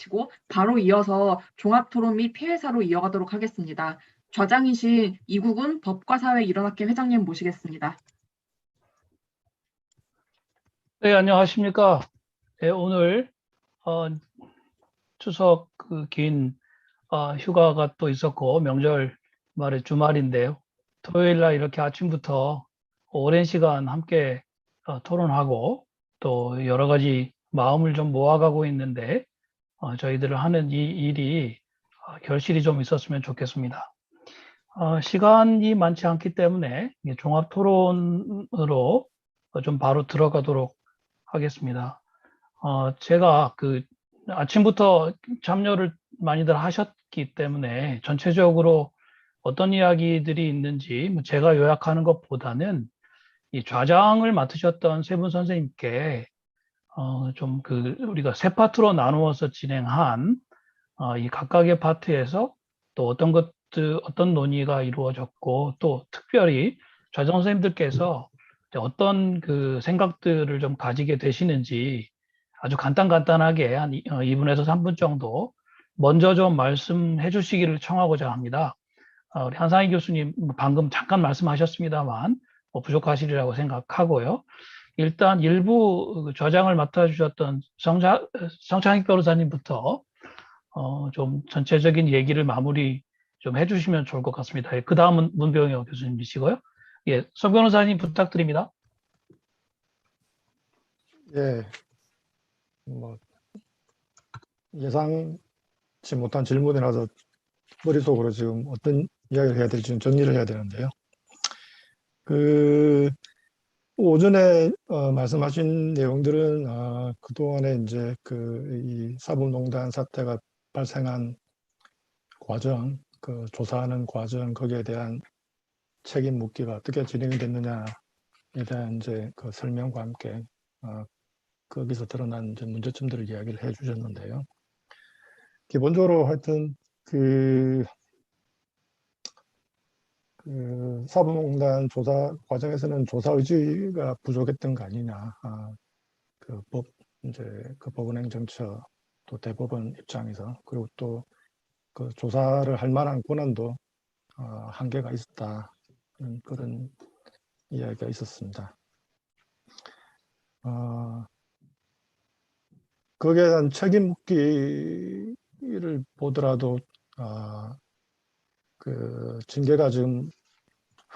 마치고 바로 이어서 종합토론 및 피해사로 이어가도록 하겠습니다. 좌장이신 이국은 법과사회 일원학회 회장님 모시겠습니다. 네, 안녕하십니까. 네, 오늘 추석 긴 휴가가 또 있었고 명절 말에 주말인데요. 토요일 날 이렇게 아침부터 오랜 시간 함께 토론하고 또 여러 가지 마음을 좀 모아가고 있는데 저희들을 하는 이 일이 결실이 좀 있었으면 좋겠습니다. 시간이 많지 않기 때문에 종합 토론으로 좀 바로 들어가도록 하겠습니다. 제가 아침부터 참여를 많이들 하셨기 때문에 전체적으로 어떤 이야기들이 있는지 제가 요약하는 것보다는 이 좌장을 맡으셨던 세 분 선생님께 우리가 세 파트로 나누어서 진행한 이 각각의 파트에서 또 어떤 논의가 이루어졌고 또 특별히 좌장 선생님들께서 어떤 생각들을 좀 가지게 되시는지 아주 간단하게 한 2분에서 3분 정도 먼저 좀 말씀해 주시기를 청하고자 합니다. 우리 한상희 교수님 방금 잠깐 말씀하셨습니다만 부족하시리라고 생각하고요. 일단 일부 좌장을 맡아주셨던 성창익 변호사님부터 좀 전체적인 얘기를 마무리 좀 해주시면 좋을 것 같습니다. 그 다음은 문병혁 교수님이시고요. 예, 성 변호사님 부탁드립니다. 예, 예상치 못한 질문이라서 머릿속으로 지금 어떤 이야기를 해야 될지 정리를 해야 되는데요. 오전에 말씀하신 내용들은 그동안에 이제 이 사법농단 사태가 발생한 과정, 조사하는 과정, 거기에 대한 책임 묻기가 어떻게 진행이 됐느냐에 대한 이제 설명과 함께 거기서 드러난 이제 문제점들을 이야기를 해 주셨는데요. 기본적으로 하여튼 사법농단 조사 과정에서는 조사 의지가 부족했던 거 아니냐. 법원행정처 또 대법원 입장에서 그리고 또 조사를 할 만한 권한도 한계가 있었다. 그런 이야기가 있었습니다. 거기에 대한 책임 묻기를 보더라도 징계가 지금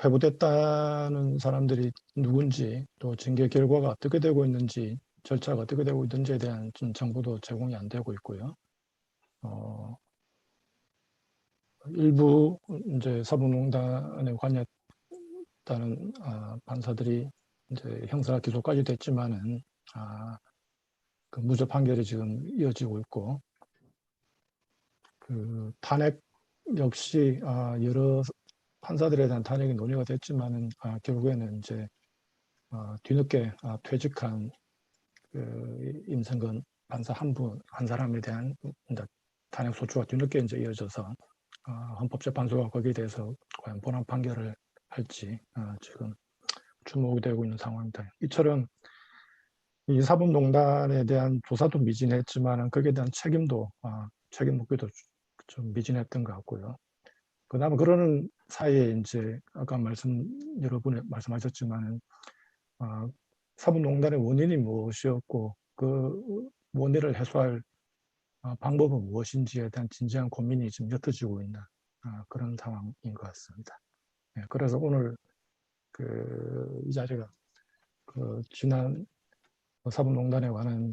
회부됐다는 사람들이 누군지 또 징계 결과가 어떻게 되고 있는지 절차가 어떻게 되고 있는지에 대한 좀 정보도 제공이 안 되고 있고요. 일부 이제 사법농단에 관여했다는 판사들이 이제 형사 기소까지 됐지만은 무죄 판결이 지금 이어지고 있고 탄핵 역시 여러 판사들에 대한 탄핵이 논의가 됐지만은 결국에는 이제 뒤늦게 퇴직한 임성근 판사 한 사람에 대한 이제 탄핵 소추가 뒤늦게 이제 이어져서 헌법재판소가 거기에 대해서 과연 본안 판결을 할지 지금 주목이 되고 있는 상황입니다. 이처럼 이 사법농단에 대한 조사도 미진했지만은 거기에 대한 책임 묻기도 좀 미진했던 것 같고요. 그다음에 그러는 사이에 이제 아까 여러분이 말씀하셨지만은 사법농단의 원인이 무엇이었고 그 원인을 해소할 방법은 무엇인지에 대한 진지한 고민이 지금 옅어지고 있는 그런 상황인 것 같습니다. 그래서 오늘 이 자리가 지난 사법농단에 관한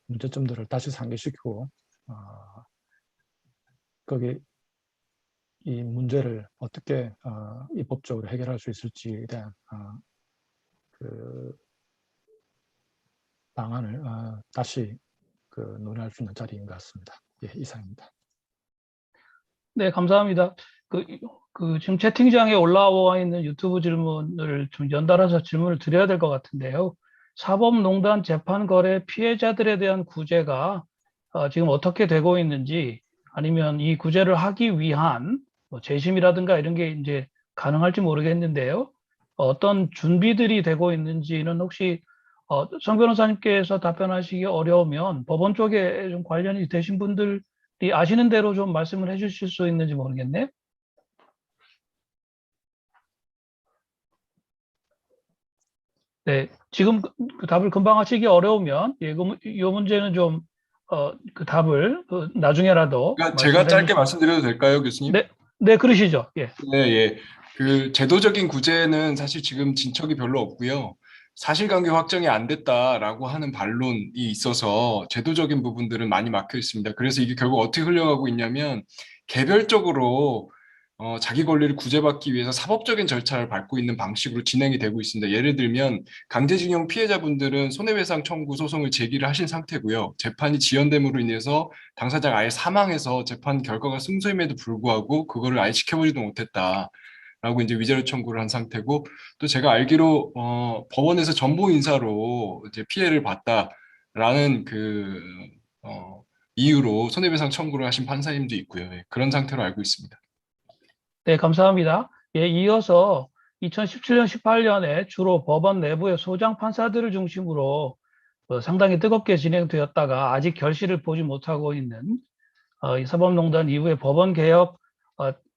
문제점들을 다시 상기시키고 거기 이 문제를 어떻게 입법적으로 해결할 수 있을지에 대한 방안을 다시 논의할 수 있는 자리인 것 같습니다. 예, 이상입니다. 네, 감사합니다. 지금 채팅창에 올라와 있는 유튜브 질문을 좀 연달아서 질문을 드려야 될 것 같은데요. 사법농단 재판거래 피해자들에 대한 구제가 지금 어떻게 되고 있는지 아니면 이 구제를 하기 위한 재심이라든가 이런 게 이제 가능할지 모르겠는데요. 어떤 준비들이 되고 있는지는 혹시 정 변호사님께서 답변하시기 어려우면 법원 쪽에 좀 관련이 되신 분들이 아시는 대로 좀 말씀을 해주실 수 있는지 모르겠네요. 네, 지금 그 답을 금방 하시기 어려우면 이 문제는 좀 그 답을 나중에라도 그러니까 제가 말씀을 짧게 해주시면. 말씀드려도 될까요, 교수님? 네, 네, 그러시죠. 예. 네, 예. 그 제도적인 구제는 사실 지금 진척이 별로 없고요. 사실관계 확정이 안 됐다라고 하는 반론이 있어서 제도적인 부분들은 많이 막혀 있습니다. 그래서 이게 결국 어떻게 흘러가고 있냐면 개별적으로 자기 권리를 구제받기 위해서 사법적인 절차를 밟고 있는 방식으로 진행이 되고 있습니다. 예를 들면 강제징용 피해자분들은 손해배상 청구 소송을 제기를 하신 상태고요. 재판이 지연됨으로 인해서 당사자가 아예 사망해서 재판 결과가 승소임에도 불구하고 그거를 아예 지켜보지도 못했다. 라고 이제 위자료 청구를 한 상태고, 또 제가 알기로 법원에서 전보 인사로 이제 피해를 봤다라는 이유로 손해배상 청구를 하신 판사님도 있고요. 예, 그런 상태로 알고 있습니다. 네, 감사합니다. 예, 이어서 2017년, 18년에 주로 법원 내부의 소장 판사들을 중심으로 상당히 뜨겁게 진행되었다가 아직 결실을 보지 못하고 있는 이 사법농단 이후의 법원 개혁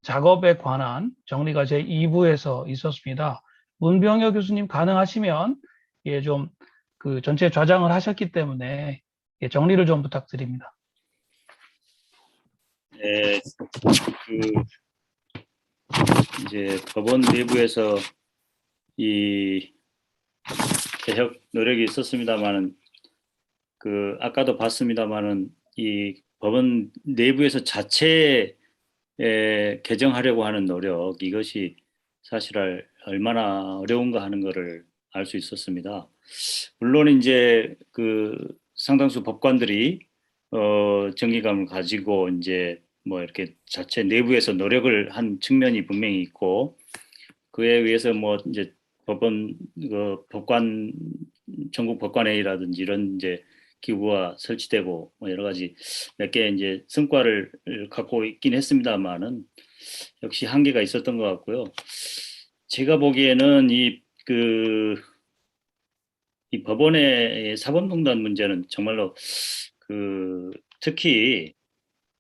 작업에 관한 정리가 제 2부에서 있었습니다. 문병혁 교수님 가능하시면 예, 좀 그 전체 좌장을 하셨기 때문에 예, 정리를 좀 부탁드립니다. 네, 이제 법원 내부에서 이 개혁 노력이 있었습니다만은 아까도 봤습니다만은 이 법원 내부에서 자체 개정하려고 하는 노력, 이것이 사실 얼마나 어려운가 하는 것을 알 수 있었습니다. 물론 이제 상당수 법관들이 정의감을 가지고 이제 뭐 이렇게 자체 내부에서 노력을 한 측면이 분명히 있고, 그에 의해서 뭐 이제 법관 전국 법관회의라든지 이런 이제 기구가 설치되고 뭐 여러 가지 몇 개 이제 성과를 갖고 있긴 했습니다만은 역시 한계가 있었던 것 같고요. 제가 보기에는 이 법원의 사법농단 문제는 정말로 특히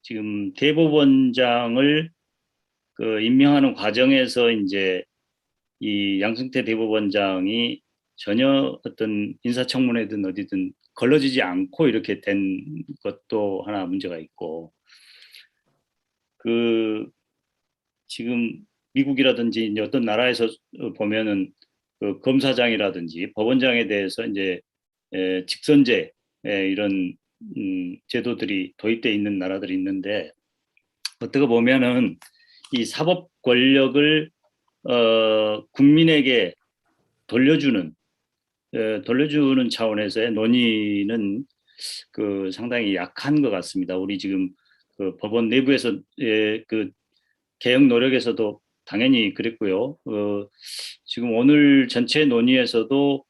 지금 대법원장을 임명하는 과정에서 이제 이 양승태 대법원장이 전혀 어떤 인사청문회든 어디든 걸러지지 않고 이렇게 된 것도 하나 문제가 있고, 지금 미국이라든지 이제 어떤 나라에서 보면은 검사장이라든지 법원장에 대해서 이제 직선제 이런 제도들이 도입되어 있는 나라들이 있는데, 어떻게 보면은 이 사법 권력을 국민에게 돌려주는 차원에서의 논의는 상당히 약한 것 같습니다. 우리 지금 법원 내부에서 개혁 노력에서도 당연히 그랬고요. 지금 오늘 전체 논의에서도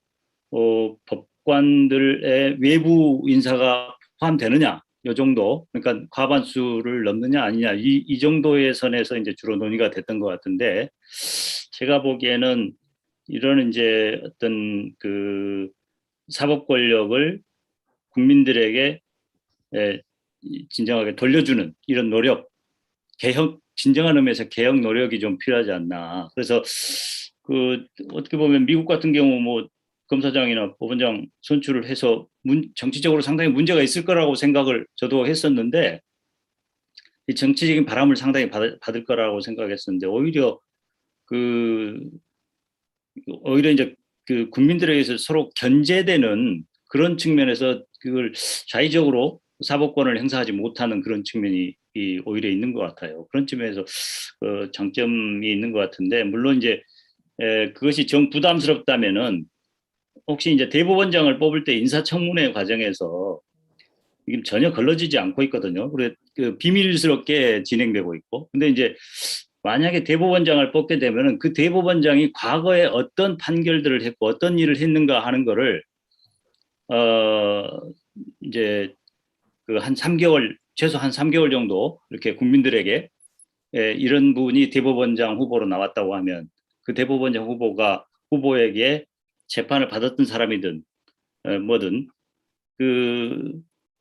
법관들의 외부 인사가 포함되느냐, 이 정도, 그러니까 과반수를 넘느냐 아니냐, 이 정도의 선에서 이제 주로 논의가 됐던 것 같은데, 제가 보기에는 이런 이제 어떤 사법 권력을 국민들에게 진정하게 돌려주는 이런 노력, 진정한 의미에서 개혁 노력이 좀 필요하지 않나. 그래서 어떻게 보면 미국 같은 경우 뭐 검사장이나 법원장 선출을 해서 정치적으로 상당히 문제가 있을 거라고 생각을 저도 했었는데, 이 정치적인 바람을 상당히 받을 거라고 생각했었는데, 오히려 이제 국민들에게서 서로 견제되는 그런 측면에서 그걸 자의적으로 사법권을 행사하지 못하는 그런 측면이 오히려 있는 것 같아요. 그런 측면에서 장점이 있는 것 같은데, 물론 이제 그것이 정 부담스럽다면은 혹시 이제 대법원장을 뽑을 때 인사청문회 과정에서 이게 전혀 걸러지지 않고 있거든요. 그래 비밀스럽게 진행되고 있고. 근데 이제 만약에 대법원장을 뽑게 되면은 그 대법원장이 과거에 어떤 판결들을 했고 어떤 일을 했는가 하는 거를 이제 한 3개월, 최소 한 3개월 정도 이렇게 국민들에게 이런 분이 대법원장 후보로 나왔다고 하면 그 대법원장 후보에게 재판을 받았던 사람이든 뭐든 그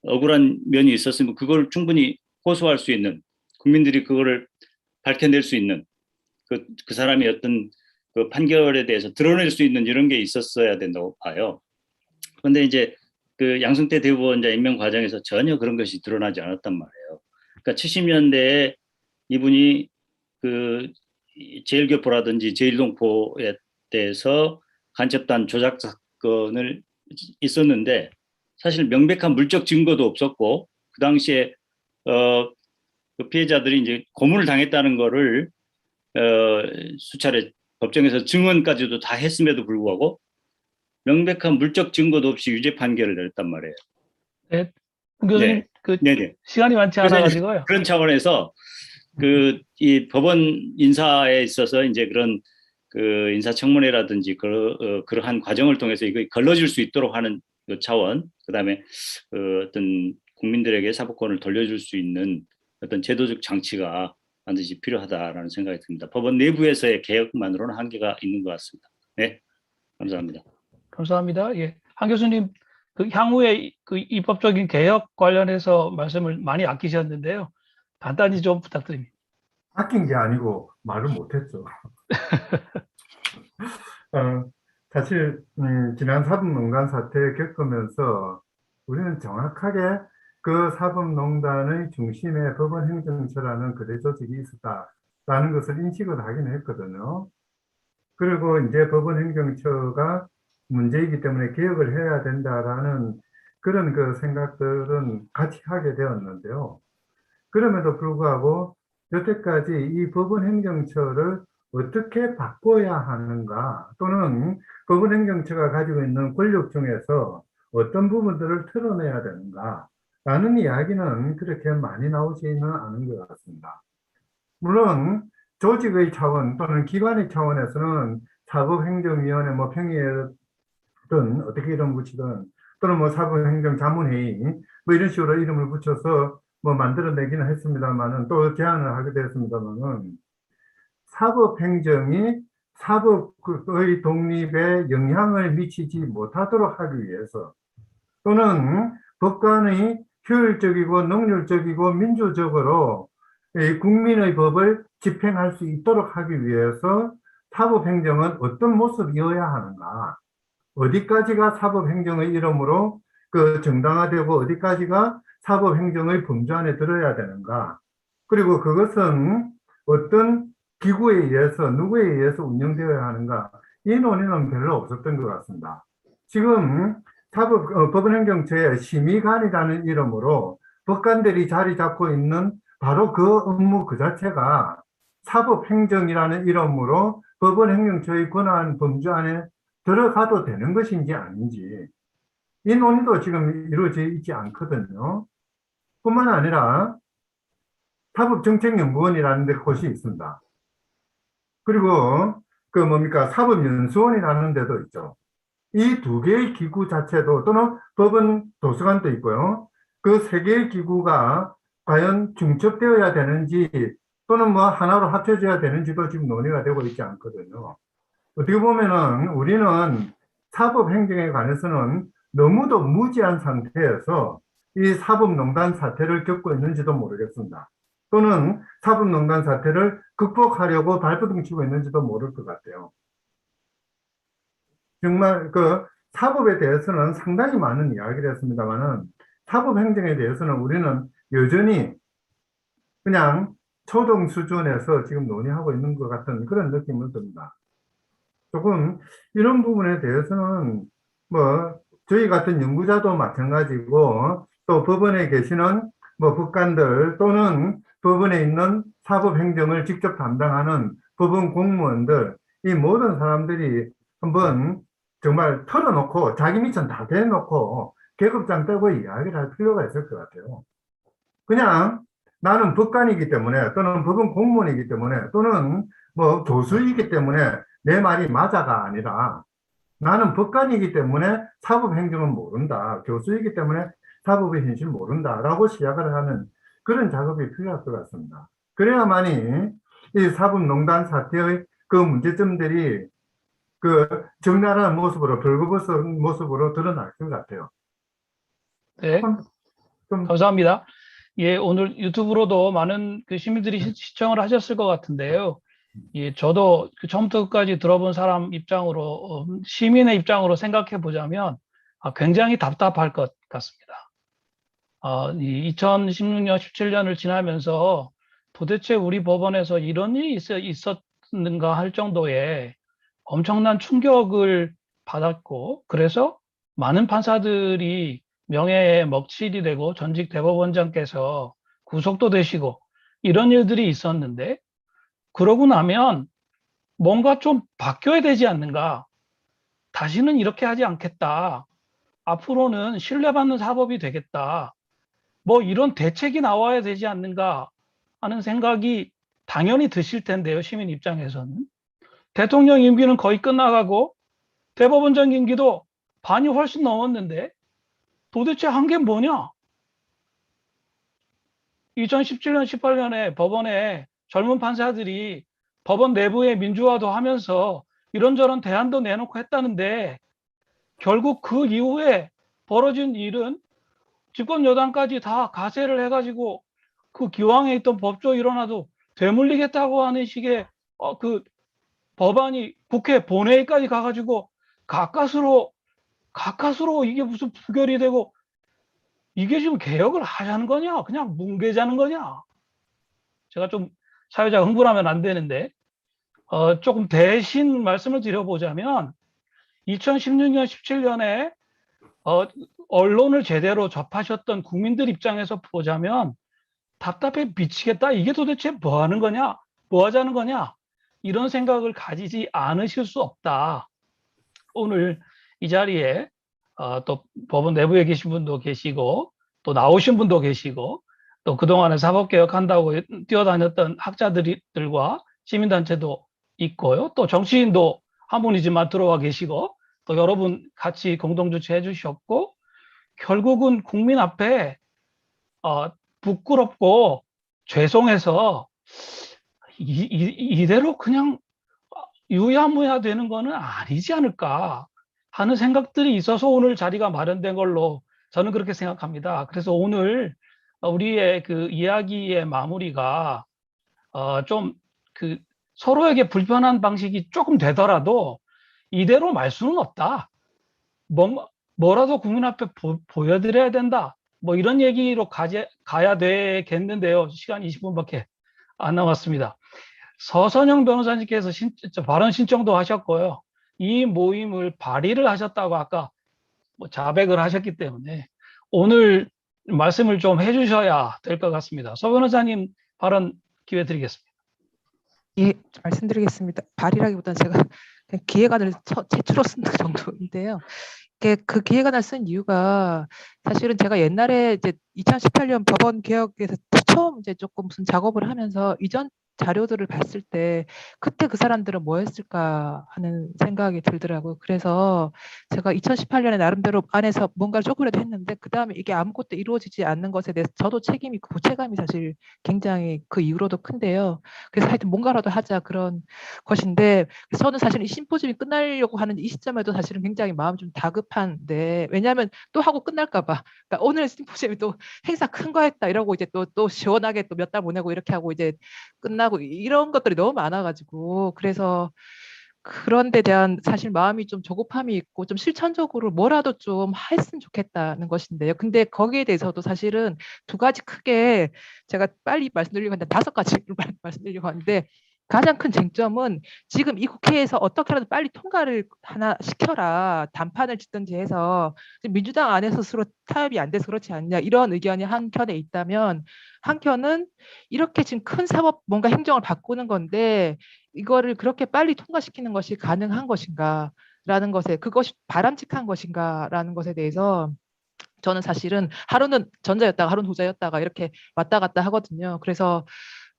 억울한 면이 있었으면 그걸 충분히 호소할 수 있는, 국민들이 그거를 밝혀낼 수 있는, 그 사람이 어떤 그 판결에 대해서 드러낼 수 있는 이런 게 있었어야 된다고 봐요. 그런데 이제 그 양승태 대법원장 임명 과정에서 전혀 그런 것이 드러나지 않았단 말이에요. 그러니까 70년대에 이분이 그 제일교포라든지 제일동포에 대해서 간첩단 조작 사건을 있었는데 사실 명백한 물적 증거도 없었고 그 당시에 그 피해자들이 이제 고문을 당했다는 거를 수차례 법정에서 증언까지도 다 했음에도 불구하고 명백한 물적 증거도 없이 유죄 판결을 내렸단 말이에요. 네, 홍 교수님 네. 그 네네. 시간이 많지 그래서 않아 이제 가지고요. 그런 차원에서 이 법원 인사에 있어서 이제 그런 그 인사청문회라든지 그러한 과정을 통해서 이거 걸러질 수 있도록 하는 그 차원, 그다음에 어떤 국민들에게 사법권을 돌려줄 수 있는 어떤 제도적 장치가 반드시 필요하다라는 생각이 듭니다. 법원 내부에서의 개혁만으로는 한계가 있는 것 같습니다. 네, 감사합니다. 감사합니다. 예, 한 교수님 그 향후에 그 입법적인 개혁 관련해서 말씀을 많이 아끼셨는데요. 간단히 좀 부탁드립니다. 아낀 게 아니고 말을 못했죠. 사실 지난 사법농단 사태 겪으면서 우리는 정확하게 그 사법농단의 중심에 법원행정처라는 거대 조직이 있었다라는 것을 인식을 하긴 했거든요. 그리고 이제 법원행정처가 문제이기 때문에 개혁을 해야 된다라는 그런 그 생각들은 같이 하게 되었는데요. 그럼에도 불구하고 여태까지 이 법원행정처를 어떻게 바꿔야 하는가, 또는 법원행정처가 가지고 있는 권력 중에서 어떤 부분들을 털어내야 되는가 라는 이야기는 그렇게 많이 나오지는 않은 것 같습니다. 물론 조직의 차원 또는 기관의 차원에서는 사법행정위원회 뭐 평의회든 어떻게 이름 붙이든, 또는 뭐 사법행정자문회의 뭐 이런 식으로 이름을 붙여서 뭐 만들어내기는 했습니다만은, 또 제안을 하게 되었습니다만은, 사법행정이 사법의 독립에 영향을 미치지 못하도록 하기 위해서, 또는 법관의 효율적이고 능률적이고 민주적으로 이 국민의 법을 집행할 수 있도록 하기 위해서 사법행정은 어떤 모습이어야 하는가, 어디까지가 사법행정의 이름으로 그 정당화되고 어디까지가 사법행정의 범주 안에 들어야 되는가, 그리고 그것은 어떤 기구에 의해서 누구에 의해서 운영되어야 하는가, 이 논의는 별로 없었던 것 같습니다. 지금 법원행정처의 심의관이라는 이름으로 법관들이 자리 잡고 있는 바로 그 업무 그 자체가 사법행정이라는 이름으로 법원행정처의 권한 범주 안에 들어가도 되는 것인지 아닌지, 이 논의도 지금 이루어져 있지 않거든요. 뿐만 아니라 사법정책연구원이라는 데 곳이 있습니다. 그리고 그 뭡니까 사법연수원이라는 데도 있죠. 이 두 개의 기구 자체도, 또는 법원 도서관도 있고요. 그 세 개의 기구가 과연 중첩되어야 되는지 또는 뭐 하나로 합쳐져야 되는지도 지금 논의가 되고 있지 않거든요. 어떻게 보면은 우리는 사법행정에 관해서는 너무도 무지한 상태에서 이 사법농단 사태를 겪고 있는지도 모르겠습니다. 또는 사법농단 사태를 극복하려고 발버둥 치고 있는지도 모를 것 같아요. 정말 그 사법에 대해서는 상당히 많은 이야기를 했습니다만은, 사법행정에 대해서는 우리는 여전히 그냥 초등 수준에서 지금 논의하고 있는 것 같은 그런 느낌을 듭니다. 조금 이런 부분에 대해서는 뭐 저희 같은 연구자도 마찬가지고, 또 법원에 계시는 뭐 법관들 또는 법원에 있는 사법행정을 직접 담당하는 법원 공무원들, 이 모든 사람들이 한번 정말 털어놓고 자기 미천 다 대놓고 계급장 떼고 이야기를 할 필요가 있을 것 같아요. 그냥 나는 법관이기 때문에, 또는 법원 공무원이기 때문에, 또는 뭐 교수이기 때문에 내 말이 맞아가 아니라, 나는 법관이기 때문에 사법행정은 모른다, 교수이기 때문에 사법의 현실을 모른다라고 시작을 하는 그런 작업이 필요할 것 같습니다. 그래야만이 이 사법농단 사태의 그 문제점들이 그 적나라한 모습으로 벌거벗은 모습으로 드러날 것 같아요. 네, 좀 감사합니다. 예, 오늘 유튜브로도 많은 그 시민들이 시청을 하셨을 것 같은데요. 예, 저도 그 처음부터 끝까지 들어본 사람 입장으로, 시민의 입장으로 생각해 보자면 굉장히 답답할 것 같습니다. 이 2016년, 17년을 지나면서 도대체 우리 법원에서 이런 일이 있었는가 할 정도의 엄청난 충격을 받았고, 그래서 많은 판사들이 명예에 먹칠이 되고 전직 대법원장께서 구속도 되시고 이런 일들이 있었는데, 그러고 나면 뭔가 좀 바뀌어야 되지 않는가? 다시는 이렇게 하지 않겠다. 앞으로는 신뢰받는 사법이 되겠다. 뭐 이런 대책이 나와야 되지 않는가 하는 생각이 당연히 드실 텐데요, 시민 입장에서는. 대통령 임기는 거의 끝나가고 대법원장 임기도 반이 훨씬 넘었는데 도대체 한 게 뭐냐? 2017년, 18년에 법원에 젊은 판사들이 법원 내부의 민주화도 하면서 이런저런 대안도 내놓고 했다는데, 결국 그 이후에 벌어진 일은 집권 여당까지 다 가세를 해가지고 그 기왕에 있던 법조 일어나도 되물리겠다고 하는 식의 그 법안이 국회 본회의까지 가가지고 가까스로 이게 무슨 부결이 되고, 이게 지금 개혁을 하자는 거냐, 그냥 뭉개자는 거냐. 제가 좀 사회자가 흥분하면 안 되는데, 조금 대신 말씀을 드려보자면 2016년, 17년에 언론을 제대로 접하셨던 국민들 입장에서 보자면 답답해 미치겠다. 이게 도대체 뭐 하는 거냐? 뭐 하자는 거냐? 이런 생각을 가지지 않으실 수 없다. 오늘 이 자리에 또 법원 내부에 계신 분도 계시고 또 나오신 분도 계시고 또 그동안에 사법개혁한다고 뛰어다녔던 학자들과 시민단체도 있고요. 또 정치인도 한 분이지만 들어와 계시고 또 여러분 같이 공동주최해 주셨고, 결국은 국민 앞에 부끄럽고 죄송해서 이대로 그냥 유야무야 되는 거는 아니지 않을까 하는 생각들이 있어서 오늘 자리가 마련된 걸로 저는 그렇게 생각합니다. 그래서 오늘 우리의 그 이야기의 마무리가 좀 그 서로에게 불편한 방식이 조금 되더라도 이대로 말 수는 없다. 뭐라도 국민 앞에 보여드려야 된다. 뭐 이런 얘기로 가야 되겠는데요. 시간 20분밖에 안 남았습니다. 서선영 변호사님께서 발언 신청도 하셨고요. 이 모임을 발의를 하셨다고 아까 뭐 자백을 하셨기 때문에 오늘 말씀을 좀 해주셔야 될 것 같습니다. 서 변호사님 발언 기회 드리겠습니다. 예, 말씀드리겠습니다. 발의라기보다는 제가 그냥 기획안을 최초로 쓴 정도인데요. 그 기획안을 쓴 이유가 사실은 제가 옛날에 이제 2018년 법원 개혁에서 처음 이제 조금 무슨 작업을 하면서 이전 자료들을 봤을 때 그때 그 사람들은 뭐 했을까 하는 생각이 들더라고요. 그래서 제가 2018년에 나름대로 안에서 뭔가를 조금이라도 했는데 그 다음에 이게 아무것도 이루어지지 않는 것에 대해서 저도 책임이 있고 부채감이 사실 굉장히 그 이후로도 큰데요. 그래서 하여튼 뭔가라도 하자 그런 것인데, 저는 사실 이 심포지움이 끝나려고 하는 이 시점에도 사실은 굉장히 마음 좀 다급한데, 왜냐하면 또 하고 끝날까 봐. 그러니까 오늘 심포지움이 또 행사 큰 거 했다 이러고 이제 또 시원하게 또 몇 달 보내고 이렇게 하고 이제 끝나고 이런 것들이 너무 많아가지고, 그래서 그런 데 대한 사실 마음이 좀 조급함이 있고 좀 실천적으로 뭐라도 좀 했으면 좋겠다는 것인데요. 근데 거기에 대해서도 사실은 두 가지 크게 제가 빨리 말씀드리려고 하는데 5가지를 말씀드리려고 하는데, 가장 큰 쟁점은 지금 이 국회에서 어떻게라도 빨리 통과를 하나 시켜라, 단판을 짓든지 해서. 민주당 안에서 스스로 타협이 안 돼서 그렇지 않냐 이런 의견이 한켠에 있다면, 한켠은 이렇게 지금 큰 사법 뭔가 행정을 바꾸는 건데 이거를 그렇게 빨리 통과시키는 것이 가능한 것인가 라는 것에, 그것이 바람직한 것인가 라는 것에 대해서 저는 사실은 하루는 전자였다가 하루는 후자였다가 이렇게 왔다 갔다 하거든요.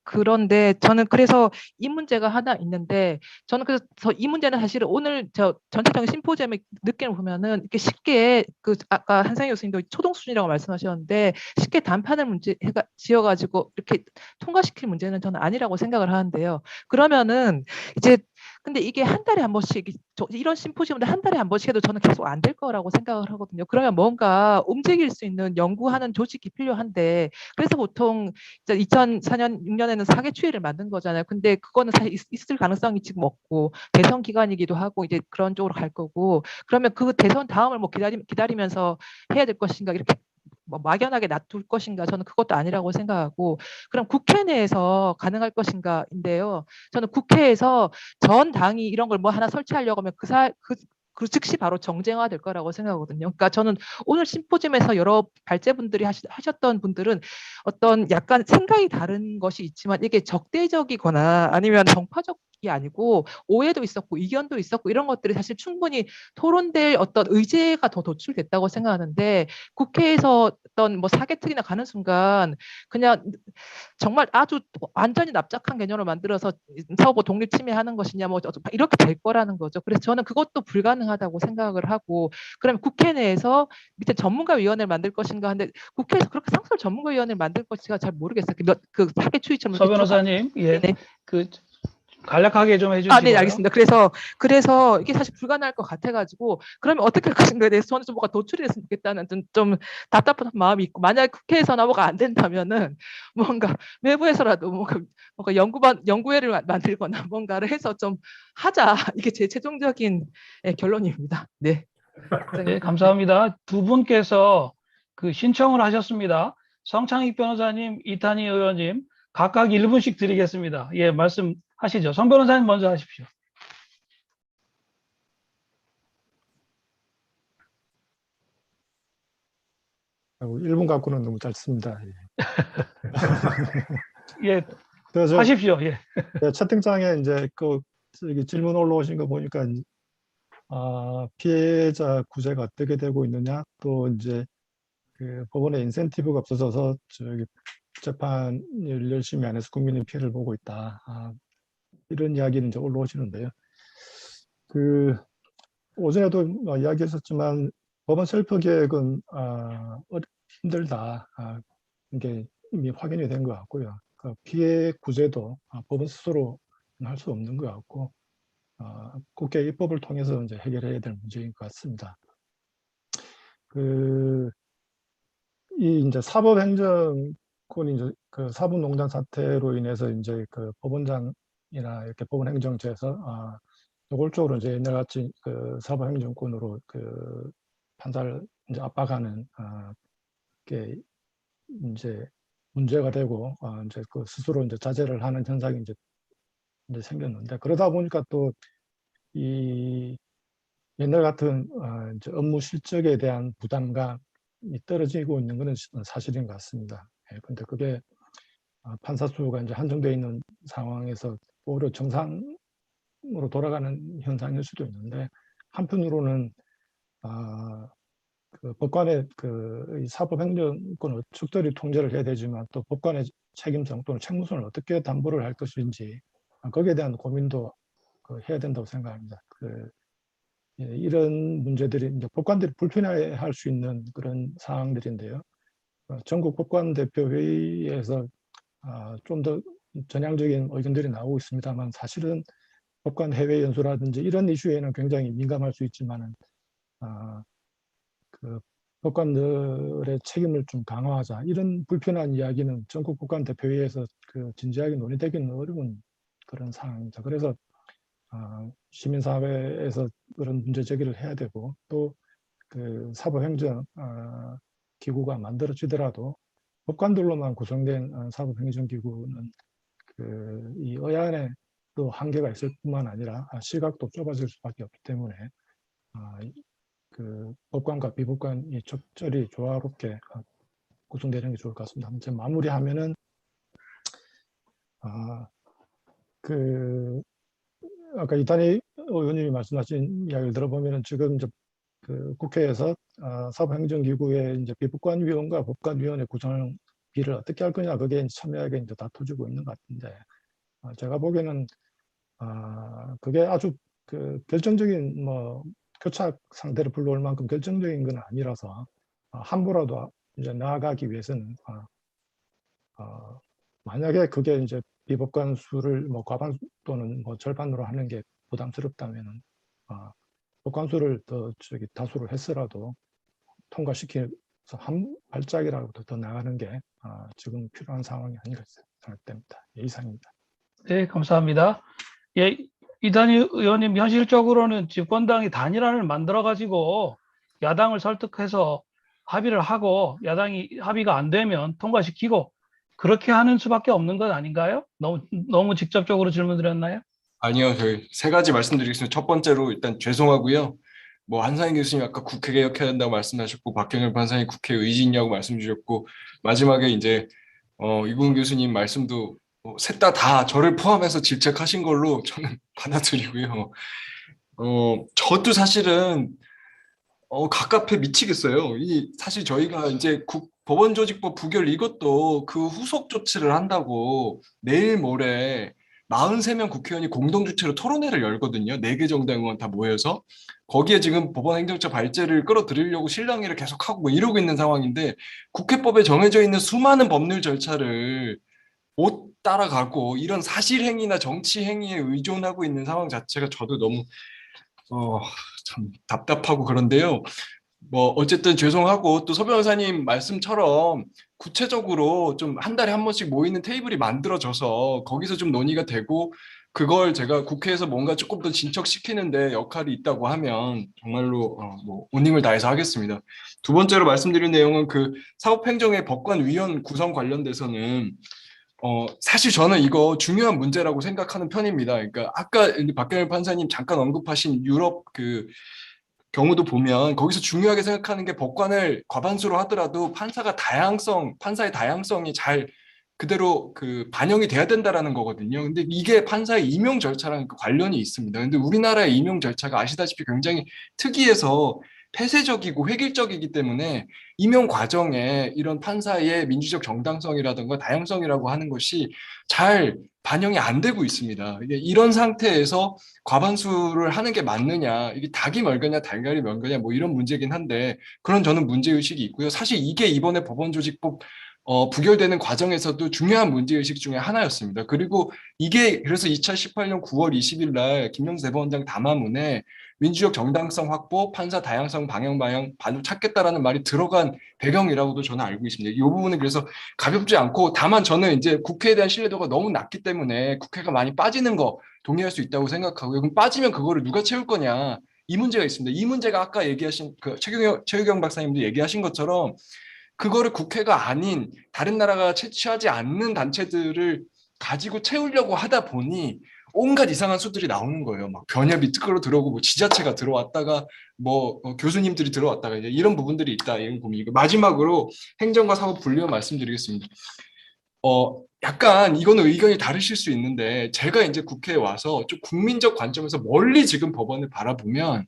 그런데 저는 그래서 이 문제가 하나 있는데, 저는 그래서 이 문제는 사실은 오늘 저 전체적인 심포지엄의 느낌을 보면은 이렇게 쉽게 아까 한상희 교수님도 초동 수준이라고 말씀하셨는데 쉽게 단판을 지어가지고 이렇게 통과시킬 문제는 저는 아니라고 생각을 하는데요. 그러면은 이제 근데 이게 한 달에 한 번씩 이런 심포지엄들 한 달에 한 번씩 해도 저는 계속 안 될 거라고 생각을 하거든요. 그러면 뭔가 움직일 수 있는 연구하는 조직이 필요한데 그래서 보통 2004년 6년에는 사개추위를 만든 거잖아요. 근데 그거는 사실 있을 가능성이 지금 없고 대선 기간이기도 하고 이제 그런 쪽으로 갈 거고 그러면 그 대선 다음을 뭐 기다리면서 해야 될 것인가 이렇게 뭐 막연하게 놔둘 것인가 저는 그것도 아니라고 생각하고 그럼 국회 내에서 가능할 것인가인데요. 저는 국회에서 전 당이 이런 걸 뭐 하나 설치하려고 하면 그 즉시 바로 정쟁화 될 거라고 생각하거든요. 그러니까 저는 오늘 심포지엄에서 여러 발제분들이 하셨던 분들은 어떤 약간 생각이 다른 것이 있지만 이게 적대적이거나 아니면 정파적이 아니고 오해도 있었고 이견도 있었고 이런 것들이 사실 충분히 토론될 어떤 의제가 더 도출됐다고 생각하는데 국회에서 어떤 뭐 사개특위나 가는 순간 그냥 정말 아주 완전히 납작한 개념을 만들어서 서버 독립 침해하는 것이냐 뭐 이렇게 될 거라는 거죠. 그래서 저는 그것도 불가능하다고 생각을 하고 그러면 국회 내에서 밑에 전문가위원회를 만들 것인가 하는데 국회에서 그렇게 상설 전문가위원회를 만들 것인가 잘 모르겠어요. 그 사개추위처럼 서 변호사님, 예, 네. 그 간략하게 좀 네, 해주시고요. 알겠습니다. 그래서 이게 사실 불가능할 것 같아가지고 그러면 어떻게 할 것인가에 대해서 저는 좀 뭐가 도출이 됐으면 좋겠다는 좀 답답한 마음이 있고 만약 국회에서나 뭐가 안 된다면은 뭔가 외부에서라도 뭔가 연구회를 만들거나 뭔가를 해서 좀 하자. 이게 제 최종적인 결론입니다. 네. 네, 감사합니다. 두 분께서 그 신청을 하셨습니다. 성창익 변호사님, 이탄희 의원님 각각 1분씩 드리겠습니다. 예, 말씀하시죠. 성 변호사님 먼저 하십시오. 아이고, 1분 갖고는 너무 짧습니다. 예, 그래서 하십시오. 예. 채팅창에 이제 저기 질문 올라오신 거 보니까 피해자 구제가 어떻게 되고 있느냐, 또 이제 그 법원에 인센티브가 없어져서 저기 재판을 열심히 안 해서 국민의 피해를 보고 있다. 이런 이야기는 이제 올라오시는데요. 그 오전에도 이야기했었지만 법원 셀프 개혁은 힘들다. 이게 이미 확인이 된 것 같고요. 그 피해 구제도 법원 스스로 할 수 없는 것 같고 국회 입법을 통해서 이제 해결해야 될 문제인 것 같습니다. 이 이제 사법행정권이 이제 그 사법농단 사태로 인해서 이제 그 법원장이나 이렇게 법원행정처에서 노골적으로 이제 옛날같이 그 사법행정권으로 그 판사를 이제 압박하는 게 이제 문제가 되고 이제 그 스스로 이제 자제를 하는 현상이 이제 생겼는데 그러다 보니까 또 이 옛날 같은 이제 업무 실적에 대한 부담감이 떨어지고 있는 것은 사실인 것 같습니다. 근데 그게 판사 수가 이제 한정되어 있는 상황에서 오히려 정상으로 돌아가는 현상일 수도 있는데 한편으로는 그 법관의 이 사법행정권을 적절히 통제를 해야 되지만 또 법관의 책임성 또는 책무성을 어떻게 담보를 할 것인지 거기에 대한 고민도 해야 된다고 생각합니다. 이런 문제들이 이제 법관들이 불편해할 수 있는 그런 사항들인데요. 전국 법관 대표 회의에서 좀 더 전향적인 의견들이 나오고 있습니다만 사실은 법관 해외 연수라든지 이런 이슈에는 굉장히 민감할 수 있지만은 그 법관들의 책임을 좀 강화하자 이런 불편한 이야기는 전국 법관 대표회의에서 진지하게 논의되기는 어려운 그런 상황입니다. 그래서 시민사회에서 그런 문제 제기를 해야 되고 또 그 사법행정 기구가 만들어지더라도 법관들로만 구성된 사법행정기구는 이 의안에 또 한계가 있을 뿐만 아니라 시각도 좁아질 수밖에 없기 때문에 그 법관과 비법관이 적절히 조화롭게 구성되는 게 좋을 것 같습니다. 이제 마무리하면은 아까 이탄희 의원님이 말씀하신 이야기를 들어보면은 지금 이제 그 국회에서 사법행정기구의 이제 비법관위원과 법관위원회 구성 비를 어떻게 할 거냐 그게 첨예하게 이제 다투지고 있는 것 같은데 제가 보기에는 그게 아주 결정적인 교착 상태를 불러올 만큼 결정적인 건 아니라서 함부로라도 이제 나아가기 위해서는 만약에 그게 이제 비법관 수를 과반 또는 절반으로 하는 게 부담스럽다면은 법관수를 더 다수를 했으라도 통과시켜서 한 발짝이라도 더 나가는 게 지금 필요한 상황이 아닌가 생각됩니다. 예, 이상입니다. 네, 감사합니다. 예, 이단희 의원님, 현실적으로는 집권당이 단일화를 만들어가지고 야당을 설득해서 합의를 하고 야당이 합의가 안 되면 통과시키고 그렇게 하는 수밖에 없는 것 아닌가요? 너무 직접적으로 질문드렸나요? 아니요, 저희 세 가지 말씀드리겠습니다. 첫 번째로 일단 죄송하고요. 뭐 한상희 교수님 아까 국회 개혁해야 된다고 말씀하셨고 박경일 판사님 국회 의지 있냐고 말씀 주셨고 마지막에 이제 이gun 교수님 말씀도 셋 다 저를 포함해서 질책하신 걸로 저는 받아들이고요. 저도 사실은 갑갑해 미치겠어요. 사실 저희가 이제 법원조직법 부결 이것도 그 후속 조치를 한다고 내일 모레 43명 국회의원이 공동주최로 토론회를 열거든요. 4개 정당 의원 다 모여서. 거기에 지금 법원 행정처 발제를 끌어들이려고 실랑이를 계속하고 뭐 이러고 있는 상황인데 국회법에 정해져 있는 수많은 법률 절차를 못 따라가고 이런 사실행위나 정치행위에 의존하고 있는 상황 자체가 저도 너무 참 답답하고 그런데요. 뭐 어쨌든 죄송하고 또 서 변호사님 말씀처럼 구체적으로 좀 한 달에 한 번씩 모이는 테이블이 만들어져서 거기서 좀 논의가 되고 그걸 제가 국회에서 뭔가 조금 더 진척시키는데 역할이 있다고 하면 정말로 뭐 온 힘을 다해서 하겠습니다. 두 번째로 말씀드릴 내용은 그 사법행정의 법관위원 구성 관련돼서는 사실 저는 이거 중요한 문제라고 생각하는 편입니다. 그러니까 아까 박경일 판사님 잠깐 언급하신 유럽 그 경우도 보면 거기서 중요하게 생각하는 게 법관을 과반수로 하더라도 판사의 다양성이 잘 그대로 그 반영이 돼야 된다라는 거거든요. 근데 이게 판사의 임용 절차랑 관련이 있습니다. 근데 우리나라의 임용 절차가 아시다시피 굉장히 특이해서 폐쇄적이고 획일적이기 때문에 임용 과정에 이런 판사의 민주적 정당성이라든가 다양성이라고 하는 것이 잘 반영이 안 되고 있습니다. 이런 상태에서 과반수를 하는 게 맞느냐, 이게 닭이 멀거냐 달걀이 멀거냐 뭐 이런 문제긴 한데 그런 저는 문제의식이 있고요. 사실 이게 이번에 법원조직법 부결되는 과정에서도 중요한 문제의식 중에 하나였습니다. 그리고 이게 그래서 2018년 9월 20일 날 김명수 대법원장 담화문에 민주적 정당성 확보, 판사 다양성 방향 반을 찾겠다라는 말이 들어간 배경이라고도 저는 알고 있습니다. 이 부분은 그래서 가볍지 않고 다만 저는 이제 국회에 대한 신뢰도가 너무 낮기 때문에 국회가 많이 빠지는 거 동의할 수 있다고 생각하고요. 그럼 빠지면 그거를 누가 채울 거냐? 이 문제가 있습니다. 이 문제가 아까 얘기하신 그 최규경 박사님도 얘기하신 것처럼 그거를 국회가 아닌 다른 나라가 채취하지 않는 단체들을 가지고 채우려고 하다 보니 온갖 이상한 수들이 나오는 거예요. 막 변협이 끌어 들어오고 뭐 지자체가 들어왔다가 뭐 교수님들이 들어왔다가 이제 이런 부분들이 있다. 이런 고민이고 마지막으로 행정과 사법 분리を말씀드리겠습니다. 약간 이거는 의견이 다르실 수 있는데 제가 이제 국회에 와서 좀 국민적 관점에서 멀리 지금 법원을 바라보면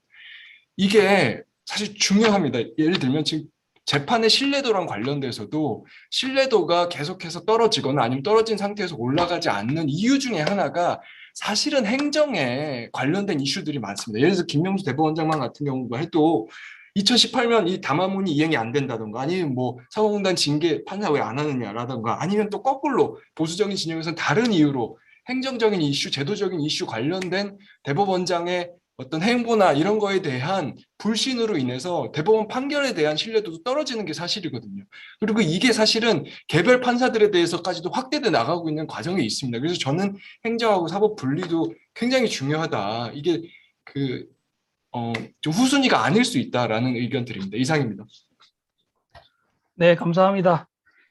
이게 사실 중요합니다. 예를 들면 지금 재판의 신뢰도랑 관련돼서도 신뢰도가 계속해서 떨어지거나 아니면 떨어진 상태에서 올라가지 않는 이유 중에 하나가 사실은 행정에 관련된 이슈들이 많습니다. 예를 들어서 김명수 대법원장만 같은 경우가 해도 2018년 이 담화문이 이행이 안 된다던가 아니면 뭐 사법농단 징계 판사 왜 안 하느냐라던가 아니면 또 거꾸로 보수적인 진영에서는 다른 이유로 행정적인 이슈, 제도적인 이슈 관련된 대법원장의 어떤 행보나 이런 거에 대한 불신으로 인해서 대법원 판결에 대한 신뢰도도 떨어지는 게 사실이거든요. 그리고 이게 사실은 개별 판사들에 대해서까지도 확대돼 나가고 있는 과정이 있습니다. 그래서 저는 행정하고 사법 분리도 굉장히 중요하다. 이게 좀 후순위가 아닐 수 있다라는 의견 드립니다. 이상입니다. 네, 감사합니다.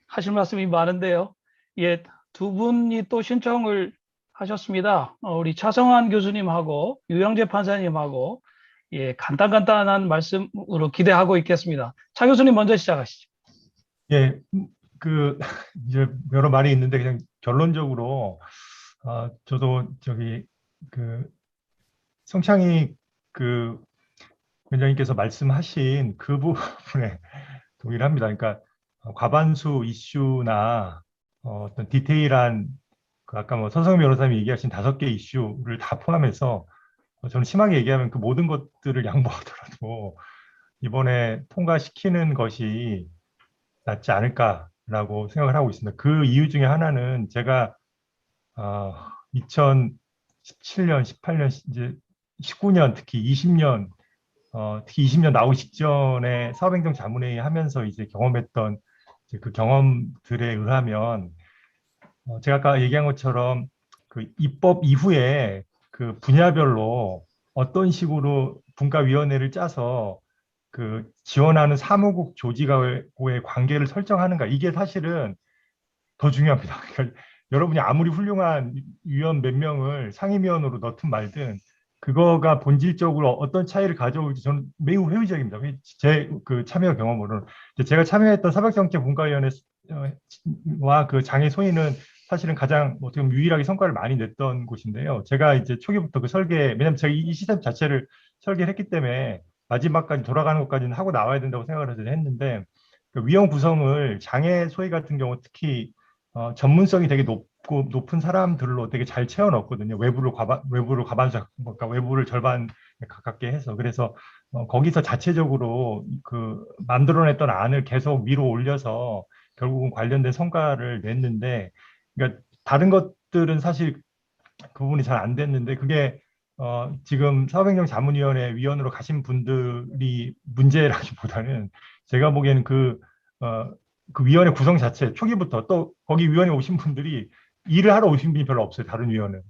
하실 말씀이 많은데요. 예, 두 분이 또 신청을 하셨습니다. 우리 차성환 교수님하고 유영재 판사님하고 예, 간단한 말씀으로 기대하고 있겠습니다. 차 교수님 먼저 시작하시죠. 예, 이제 여러 말이 있는데 그냥 결론적으로 저도 성창희 위원장님께서 말씀하신 그 부분에 동의를 합니다. 그러니까 과반수 이슈나 어떤 디테일한 아까 뭐 서성민 변호사님이 얘기하신 5개 이슈를 다 포함해서 저는 심하게 얘기하면 그 모든 것들을 양보하더라도 이번에 통과시키는 것이 낫지 않을까라고 생각을 하고 있습니다. 그 이유 중에 하나는 제가 17년, 18년, 이제 19년, 특히 20년, 특히 20년 나오기 직전에 사업행정 자문회의 하면서 이제 경험했던 이제 그 경험들에 의하면 제가 아까 얘기한 것처럼 그 입법 이후에 그 분야별로 어떤 식으로 분과위원회를 짜서 그 지원하는 사무국 조직하고의 관계를 설정하는가 이게 사실은 더 중요합니다. 그러니까 여러분이 아무리 훌륭한 위원 몇 명을 상임위원으로 넣든 말든 그거가 본질적으로 어떤 차이를 가져올지 저는 매우 회의적입니다. 제 그 참여 경험으로는 제가 참여했던 사법정책분과위원회와 그 장애 소위는 사실은 가장 어떻게 보면 유일하게 성과를 많이 냈던 곳인데요. 제가 이제 초기부터 그 설계, 왜냐하면 제가 이 시스템 자체를 설계를 했기 때문에 마지막까지 돌아가는 것까지는 하고 나와야 된다고 생각을 해서 했는데 그 위원 구성을 장애 소위 같은 경우 특히 전문성이 되게 높은 사람들로 되게 잘 채워 넣었거든요. 외부를 과반수, 그러니까 외부를 절반 가깝게 해서. 그래서 거기서 자체적으로 그 만들어냈던 안을 계속 위로 올려서 결국은 관련된 성과를 냈는데, 그러니까 다른 것들은 사실 그 부분이 잘 안 됐는데, 그게 지금 사업행정자문위원회 위원으로 가신 분들이 문제라기보다는 제가 보기에는 그 위원회 구성 자체 초기부터 또 거기 위원회 오신 분들이 일을 하러 오신 분이 별로 없어요. 다른 위원은.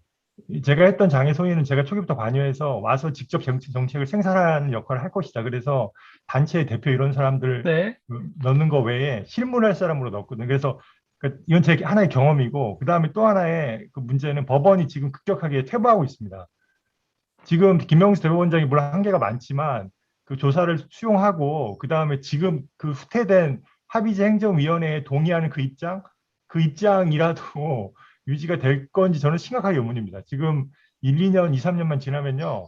제가 했던 장애 소위는 제가 초기부터 관여해서 와서 직접 정책을 생산하는 역할을 할 것이다. 그래서 단체 대표 이런 사람들 네. 넣는 거 외에 실무를 할 사람으로 넣었거든요. 그래서 이건 제 하나의 경험이고, 그 다음에 또 하나의 그 문제는 법원이 지금 급격하게 퇴보하고 있습니다. 지금 김명수 대법원장이 물론 한계가 많지만 그 조사를 수용하고 그 다음에 지금 그 후퇴된 합의제 행정위원회에 동의하는 그 입장이라도 유지가 될 건지 저는 심각하게 의문입니다. 지금 1, 2년, 2, 3년만 지나면요,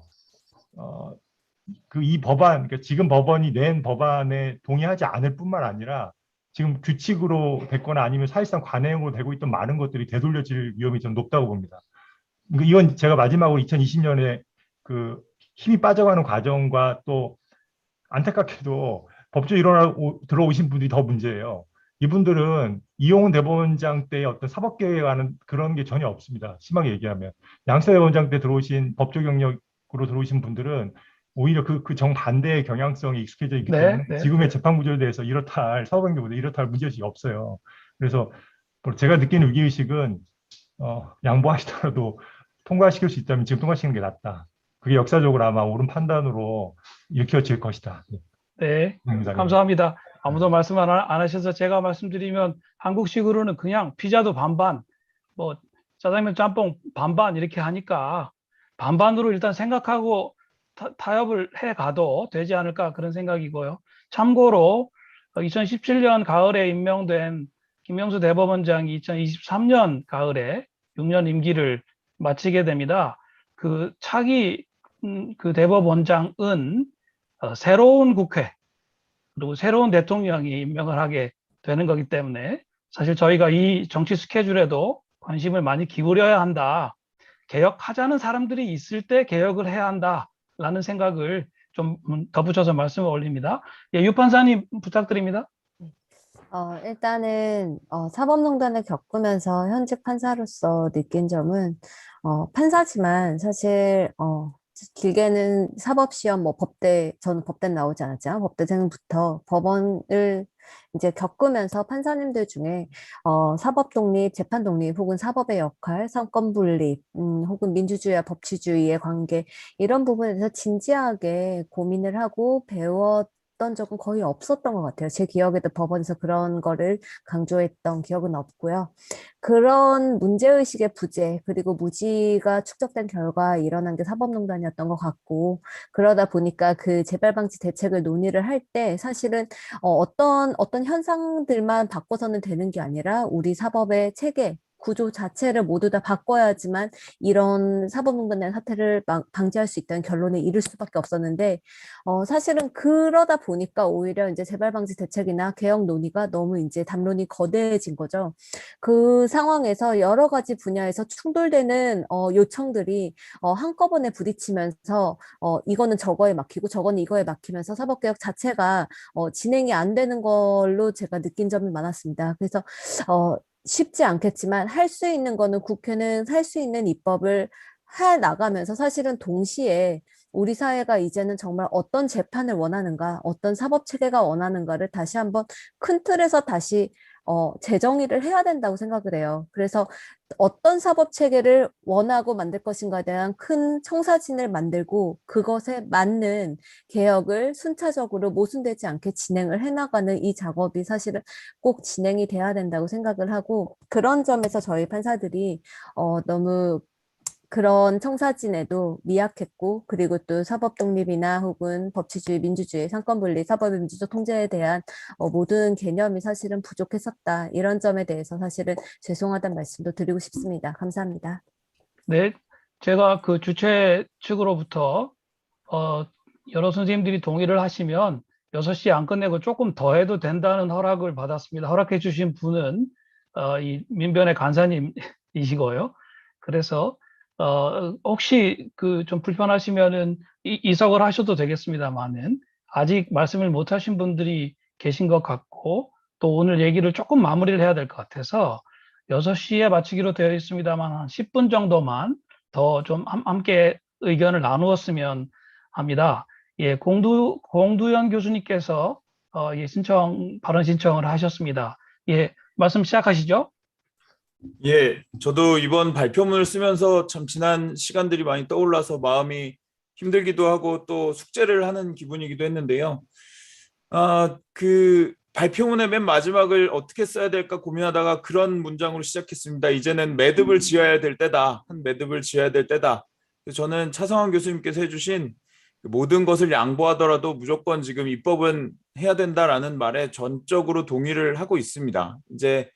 이 법안, 그러니까 지금 법원이 낸 법안에 동의하지 않을 뿐만 아니라 지금 규칙으로 됐거나 아니면 사실상 관행으로 되고 있던 많은 것들이 되돌려질 위험이 좀 높다고 봅니다. 이건 제가 마지막으로 2020년에 그 힘이 빠져가는 과정과 또 안타깝게도 법조 들어오신 분들이 더 문제예요. 이분들은 이용훈 대법원장 때의 어떤 사법계획하는 그런 게 전혀 없습니다. 심하게 얘기하면. 양승태 대법원장 때 들어오신 법조 경력으로 들어오신 분들은 오히려 그 정반대의 경향성이 익숙해져 있기 때문에 지금의 재판 구조에 대해서 이렇다 할 사법행정보다 이렇다 할 문제의식이 없어요. 그래서 제가 느끼는 위기의식은 양보하시더라도 통과시킬 수 있다면 지금 통과시키는 게 낫다. 그게 역사적으로 아마 옳은 판단으로 읽혀질 것이다. 네, 감사합니다. 아무도 말씀 안 하셔서 제가 말씀드리면 한국식으로는 그냥 피자도 반반, 뭐 짜장면 짬뽕 반반 이렇게 하니까 반반으로 일단 생각하고 타협을 해 가도 되지 않을까 그런 생각이고요. 참고로 2017년 가을에 임명된 김명수 대법원장이 2023년 가을에 6년 임기를 마치게 됩니다. 그 차기 그 대법원장은 새로운 국회 그리고 새로운 대통령이 임명을 하게 되는 거기 때문에 사실 저희가 이 정치 스케줄에도 관심을 많이 기울여야 한다. 개혁하자는 사람들이 있을 때 개혁을 해야 한다라는 생각을 좀 덧붙여서 말씀을 올립니다. 예, 유 판사님 부탁드립니다. 일단은 사법농단을 겪으면서 현직 판사로서 느낀 점은 판사지만 사실 길게는 사법시험, 뭐 저는 법대 나오지 않았지만 법대생부터 법원을 이제 겪으면서 판사님들 중에 사법 독립, 재판 독립, 혹은 사법의 역할, 상권 분립, 혹은 민주주의와 법치주의의 관계 이런 부분에 대해서 진지하게 고민을 하고 배웠던 적은 거의 없었던 것 같아요. 제 기억에도 법원에서 그런 거를 강조했던 기억은 없고요. 그런 문제의식의 부재 그리고 무지가 축적된 결과 일어난 게 사법농단이었던 것 같고, 그러다 보니까 그 재발방지 대책을 논의를 할 때 사실은 어떤 현상들만 바꿔서는 되는 게 아니라 우리 사법의 체계 구조 자체를 모두 다 바꿔야지만 이런 사법농단의 사태를 방지할 수 있다는 결론에 이를 수밖에 없었는데, 사실은 그러다 보니까 오히려 이제 재발방지 대책이나 개혁 논의가 너무 이제 담론이 거대해진 거죠. 그 상황에서 여러 가지 분야에서 충돌되는 요청들이 한꺼번에 부딪히면서 이거는 저거에 막히고 저거는 이거에 막히면서 사법개혁 자체가 진행이 안 되는 걸로 제가 느낀 점이 많았습니다. 그래서 쉽지 않겠지만 할 수 있는 거는 국회는 할 수 있는 입법을 해 나가면서 사실은 동시에 우리 사회가 이제는 정말 어떤 재판을 원하는가, 어떤 사법 체계가 원하는가를 다시 한번 큰 틀에서 다시 재정의를 해야 된다고 생각을 해요. 그래서 어떤 사법 체계를 원하고 만들 것인가에 대한 큰 청사진을 만들고 그것에 맞는 개혁을 순차적으로 모순되지 않게 진행을 해나가는 이 작업이 사실은 꼭 진행이 돼야 된다고 생각을 하고, 그런 점에서 저희 판사들이 너무 그런 청사진에도 미약했고, 그리고 또 사법 독립이나 혹은 법치주의, 민주주의, 상권분리, 사법의 민주적 통제에 대한 모든 개념이 사실은 부족했었다. 이런 점에 대해서 사실은 죄송하다는 말씀도 드리고 싶습니다. 감사합니다. 네, 제가 그 주최 측으로부터 여러 선생님들이 동의를 하시면 6시에 안 끝내고 조금 더 해도 된다는 허락을 받았습니다. 허락해 주신 분은 이 민변의 간사님이시고요. 그래서 혹시 그 좀 불편하시면은 이석을 하셔도 되겠습니다만은 아직 말씀을 못 하신 분들이 계신 것 같고, 또 오늘 얘기를 조금 마무리를 해야 될 것 같아서 6시에 마치기로 되어 있습니다만 한 10분 정도만 더 좀 함께 의견을 나누었으면 합니다. 예, 공두현 교수님께서 예, 발언 신청을 하셨습니다. 예, 말씀 시작하시죠. 예, 저도 이번 발표문을 쓰면서 참 지난 시간들이 많이 떠올라서 마음이 힘들기도 하고 또 숙제를 하는 기분이기도 했는데요. 그 발표문의 맨 마지막을 어떻게 써야 될까 고민하다가 그런 문장으로 시작했습니다. 이제는 매듭을 지어야 될 때다. 한 매듭을 지어야 될 때다. 저는 차성환 교수님께서 해주신 모든 것을 양보하더라도 무조건 지금 입법은 해야 된다라는 말에 전적으로 동의를 하고 있습니다. 이제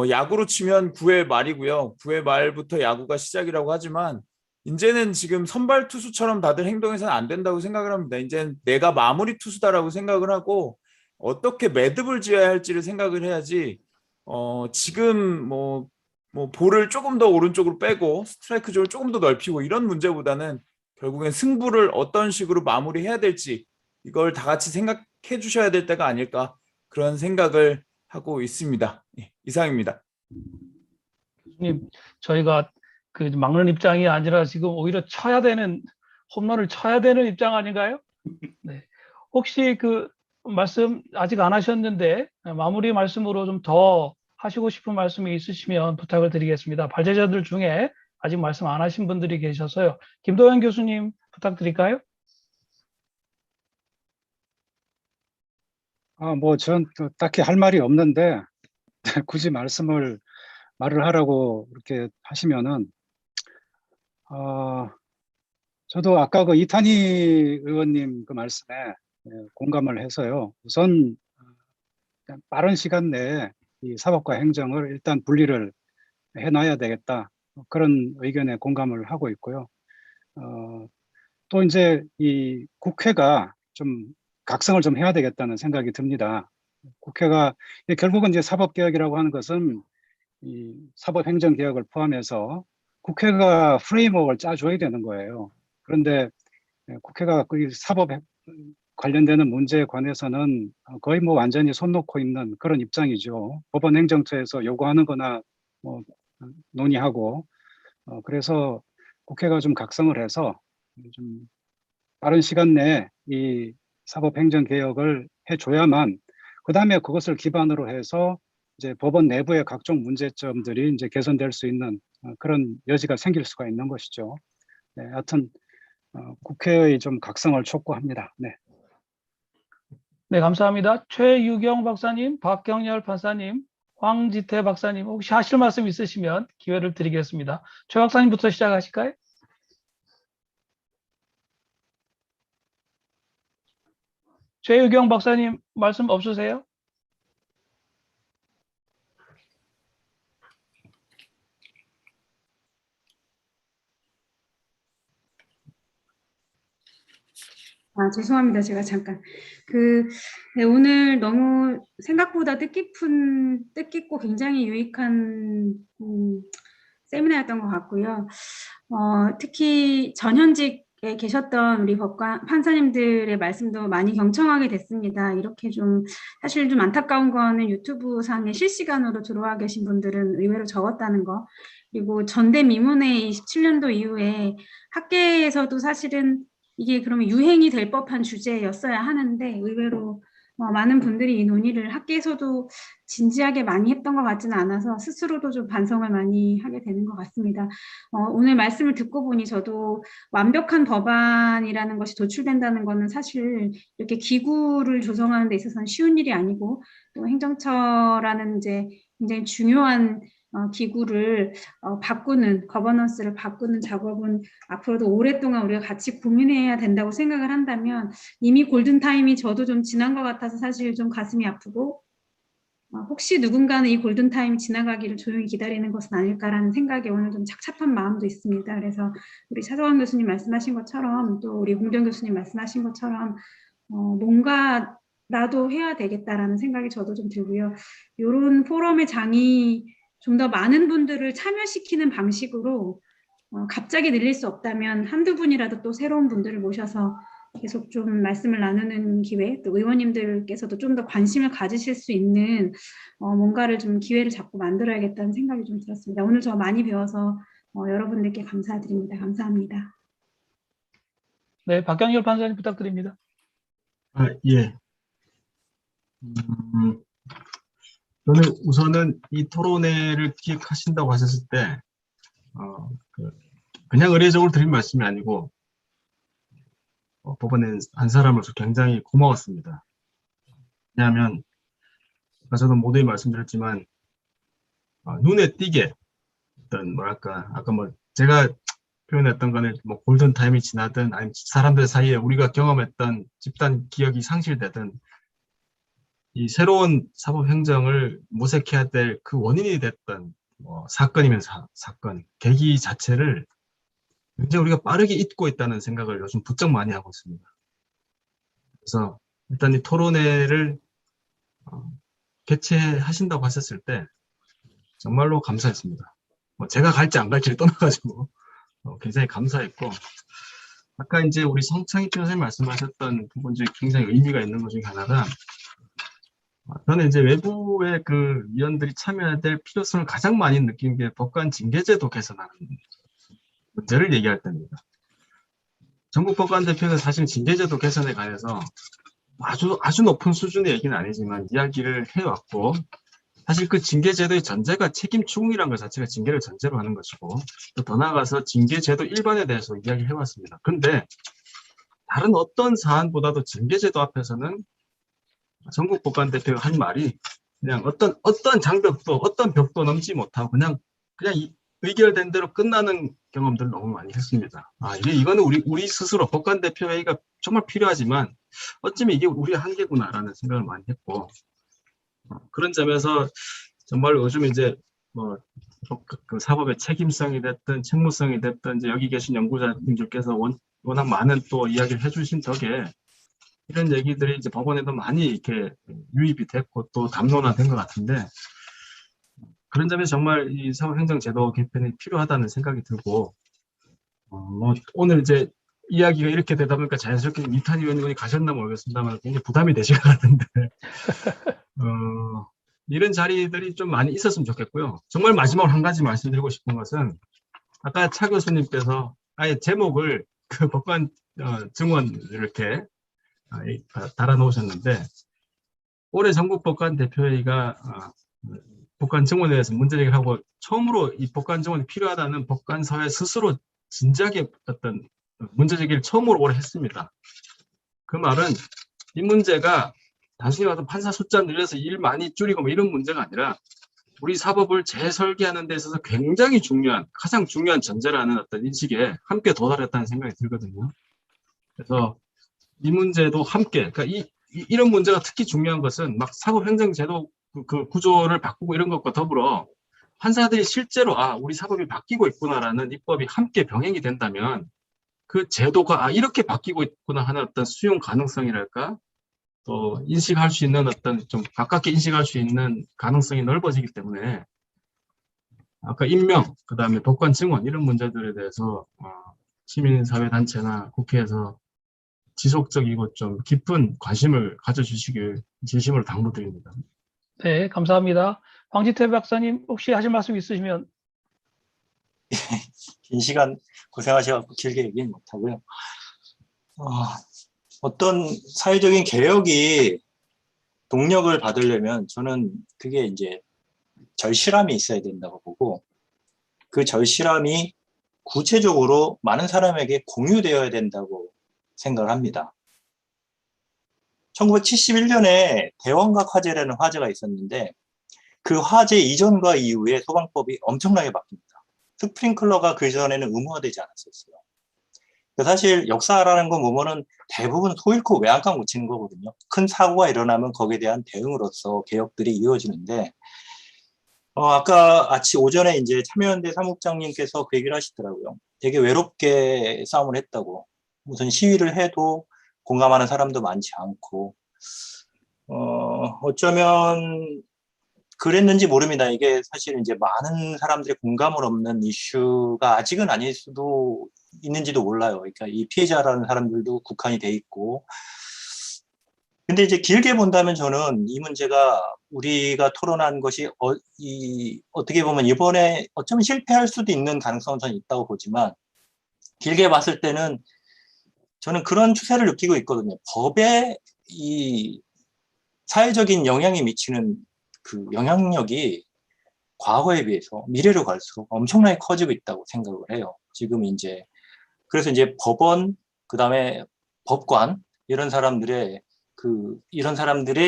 야구로 치면 9회 말이고요. 9회 말부터 야구가 시작이라고 하지만 이제는 지금 선발 투수처럼 다들 행동해서는 안 된다고 생각을 합니다. 이제는 내가 마무리 투수다라고 생각을 하고 어떻게 매듭을 지어야 할지를 생각을 해야지 지금 뭐 볼을 조금 더 오른쪽으로 빼고 스트라이크 존을 조금 더 넓히고 이런 문제보다는 결국엔 승부를 어떤 식으로 마무리해야 될지 이걸 다 같이 생각해 주셔야 될 때가 아닐까 그런 생각을 하고 있습니다. 예, 이상입니다. 교수님, 저희가 그 막는 입장이 아니라 지금 오히려 홈런을 쳐야 되는 입장 아닌가요? 네. 혹시 그 말씀 아직 안 하셨는데 마무리 말씀으로 좀 더 하시고 싶은 말씀이 있으시면 부탁을 드리겠습니다. 발제자들 중에 아직 말씀 안 하신 분들이 계셔서요. 김도현 교수님 부탁드릴까요? 전 딱히 할 말이 없는데 굳이 말을 하라고 이렇게 하시면은 저도 아까 그 이탄희 의원님 그 말씀에 공감을 해서요. 우선 빠른 시간 내에 이 사법과 행정을 일단 분리를 해놔야 되겠다. 그런 의견에 공감을 하고 있고요. 또 이제 이 국회가 좀 각성을 좀 해야 되겠다는 생각이 듭니다. 국회가 결국은 이제 사법개혁이라고 하는 것은 이 사법행정개혁을 포함해서 국회가 프레임워크를 짜줘야 되는 거예요. 그런데 국회가 그 사법 관련되는 문제에 관해서는 거의 뭐 완전히 손 놓고 있는 그런 입장이죠. 법원 행정처에서 요구하는 거나 뭐 논의하고 그래서 국회가 좀 각성을 해서 좀 빠른 시간 내에 이 사법행정개혁을 해줘야만 그 다음에 그것을 기반으로 해서 이제 법원 내부의 각종 문제점들이 이제 개선될 수 있는 그런 여지가 생길 수가 있는 것이죠. 네, 하여튼 국회의 좀 각성을 촉구합니다. 네. 네, 감사합니다. 최유경 박사님, 박경열 판사님, 황지태 박사님, 혹시 하실 말씀 있으시면 기회를 드리겠습니다. 최 박사님부터 시작하실까요? 최유경 박사님 말씀 없으세요? 죄송합니다. 제가 잠깐 네, 오늘 너무 생각보다 뜻깊고 굉장히 유익한 세미나였던 것 같고요. 특히 전현직 계셨던 우리 법관 판사님들의 말씀도 많이 경청하게 됐습니다. 이렇게 좀 사실 좀 안타까운 거는 유튜브 상에 실시간으로 들어와 계신 분들은 의외로 적었다는 거. 그리고 전대미문의 27년도 이후에 학계에서도 사실은 이게 그러면 유행이 될 법한 주제였어야 하는데 의외로 많은 분들이 이 논의를 학계에서도 진지하게 많이 했던 것 같지는 않아서 스스로도 좀 반성을 많이 하게 되는 것 같습니다. 오늘 말씀을 듣고 보니 저도 완벽한 법안이라는 것이 도출된다는 것은 사실 이렇게 기구를 조성하는 데 있어서는 쉬운 일이 아니고 또 행정처라는 이제 굉장히 중요한 기구를 바꾸는 거버넌스를 바꾸는 작업은 앞으로도 오랫동안 우리가 같이 고민해야 된다고 생각을 한다면 이미 골든타임이 저도 좀 지난 것 같아서 사실 좀 가슴이 아프고 혹시 누군가는 이 골든타임이 지나가기를 조용히 기다리는 것은 아닐까라는 생각에 오늘 좀 착잡한 마음도 있습니다. 그래서 우리 차정원 교수님 말씀하신 것처럼 또 우리 홍정 교수님 말씀하신 것처럼 뭔가 나도 해야 되겠다라는 생각이 저도 좀 들고요. 이런 포럼의 장이 좀 더 많은 분들을 참여시키는 방식으로 갑자기 늘릴 수 없다면 한두 분이라도 또 새로운 분들을 모셔서 계속 좀 말씀을 나누는 기회, 또 의원님들께서도 좀 더 관심을 가지실 수 있는 뭔가를 좀 기회를 자꾸 만들어야겠다는 생각이 좀 들었습니다. 오늘 저 많이 배워서 여러분들께 감사드립니다. 감사합니다. 네, 박경열 판사님 부탁드립니다. 예. 저는 우선은 이 토론회를 기획하신다고 하셨을 때, 그냥 의례적으로 드린 말씀이 아니고, 법원의 한 사람으로서 굉장히 고마웠습니다. 왜냐하면, 아까 저도 모두에 말씀드렸지만, 눈에 띄게, 어떤, 뭐랄까, 아까 제가 표현했던 거는 골든타임이 지나든, 아니면 사람들 사이에 우리가 경험했던 집단 기억이 상실되든, 이 새로운 사법행정을 모색해야 될 그 원인이 됐던 사건이면 사건, 계기 자체를 굉장히 우리가 빠르게 잊고 있다는 생각을 요즘 부쩍 많이 하고 있습니다. 그래서 일단 이 토론회를 개최하신다고 하셨을 때 정말로 감사했습니다. 제가 갈지 안 갈지를 떠나가지고 굉장히 감사했고, 아까 이제 우리 성창희 변호사님 말씀하셨던 부분 중에 굉장히 의미가 있는 것 중에 하나가, 저는 이제 외부의 그 위원들이 참여해야 될 필요성을 가장 많이 느낀 게 법관 징계제도 개선하는 문제를 얘기할 때입니다. 전국 법관 대표가 사실 징계제도 개선에 관해서 아주 높은 수준의 얘기는 아니지만 이야기를 해왔고, 사실 그 징계제도의 전제가 책임 추궁이라는 것 자체가 징계를 전제로 하는 것이고, 또 더 나아가서 징계제도 일반에 대해서 이야기를 해왔습니다. 그런데 다른 어떤 사안보다도 징계제도 앞에서는 전국 법관 대표가 한 말이 그냥 어떤 장벽도, 어떤 벽도 넘지 못하고 그냥 의결된 대로 끝나는 경험들을 너무 많이 했습니다. 이거는 우리 스스로 법관 대표 회의가 정말 필요하지만 어쩌면 이게 우리의 한계구나라는 생각을 많이 했고, 그런 점에서 정말 요즘 이제 그 사법의 책임성이 됐든 책무성이 됐든 이제 여기 계신 연구자님들께서 워낙 많은 또 이야기를 해주신 덕에 이런 얘기들이 이제 법원에도 많이 이렇게 유입이 됐고 또 담론화된 것 같은데, 그런 점에서 정말 이 사법행정제도 개편이 필요하다는 생각이 들고, 오늘 이제 이야기가 이렇게 되다 보니까 자연스럽게 이탄희 의원님이 가셨나 모르겠습니다만 굉장히 부담이 되실 것 같은데, 이런 자리들이 좀 많이 있었으면 좋겠고요. 정말 마지막으로 한 가지 말씀드리고 싶은 것은, 아까 차 교수님께서 아예 제목을 그 법관 증언 이렇게 달아놓으셨는데, 올해 전국 법관 대표회의가 법관 증언에 대해서 문제 제기를 하고 처음으로 이 법관 증언이 필요하다는 법관 사회 스스로 진지하게 어떤 문제 제기를 처음으로 올해 했습니다. 그 말은 이 문제가 단순히 봐서 판사 숫자 늘려서 일 많이 줄이고 이런 문제가 아니라 우리 사법을 재설계하는 데 있어서 굉장히 중요한, 가장 중요한 전제라는 어떤 인식에 함께 도달했다는 생각이 들거든요. 그래서 이 문제도 함께, 그러니까 이런 문제가 특히 중요한 것은 막 사법행정제도 그 구조를 바꾸고 이런 것과 더불어 판사들이 실제로 우리 사법이 바뀌고 있구나라는 입법이 함께 병행이 된다면 그 제도가 이렇게 바뀌고 있구나 하는 어떤 수용 가능성이랄까, 또 인식할 수 있는 어떤 좀 가깝게 인식할 수 있는 가능성이 넓어지기 때문에 아까 임명, 그다음에 법관 증언 이런 문제들에 대해서 시민사회단체나 국회에서 지속적이고 좀 깊은 관심을 가져주시길 진심으로 당부드립니다. 네, 감사합니다. 황지태 박사님 혹시 하실 말씀 있으시면. 긴 시간 고생하셔서 길게 얘기는 못하고요. 어떤 사회적인 개혁이 동력을 받으려면 저는 그게 이제 절실함이 있어야 된다고 보고, 그 절실함이 구체적으로 많은 사람에게 공유되어야 된다고 생각을 합니다. 1971년에 대원각 화재라는 화재가 있었는데 그 화재 이전과 이후에 소방법이 엄청나게 바뀝니다. 스프링클러가 그 전에는 의무화되지 않았었어요. 사실 역사라는 건 보면은 대부분 소 잃고 외양간 고치는 거거든요. 큰 사고가 일어나면 거기에 대한 대응으로서 개혁들이 이루어지는데, 아까 오전에 이제 참여연대 사무국장님께서 그 얘기를 하시더라고요. 되게 외롭게 싸움을 했다고. 무슨 시위를 해도 공감하는 사람도 많지 않고, 어쩌면 그랬는지 모릅니다. 이게 사실 이제 많은 사람들의 공감을 없는 이슈가 아직은 아닐 수도 있는지도 몰라요. 그러니까 이 피해자라는 사람들도 국한이 돼 있고. 근데 이제 길게 본다면 저는 이 문제가 우리가 토론한 것이 어떻게 보면 이번에 어쩌면 실패할 수도 있는 가능성은 저는 있다고 보지만, 길게 봤을 때는 저는 그런 추세를 느끼고 있거든요. 법에 이 사회적인 영향이 미치는 그 영향력이 과거에 비해서 미래로 갈수록 엄청나게 커지고 있다고 생각을 해요. 지금 이제 그래서 이제 법원, 그다음에 법관 이런 사람들의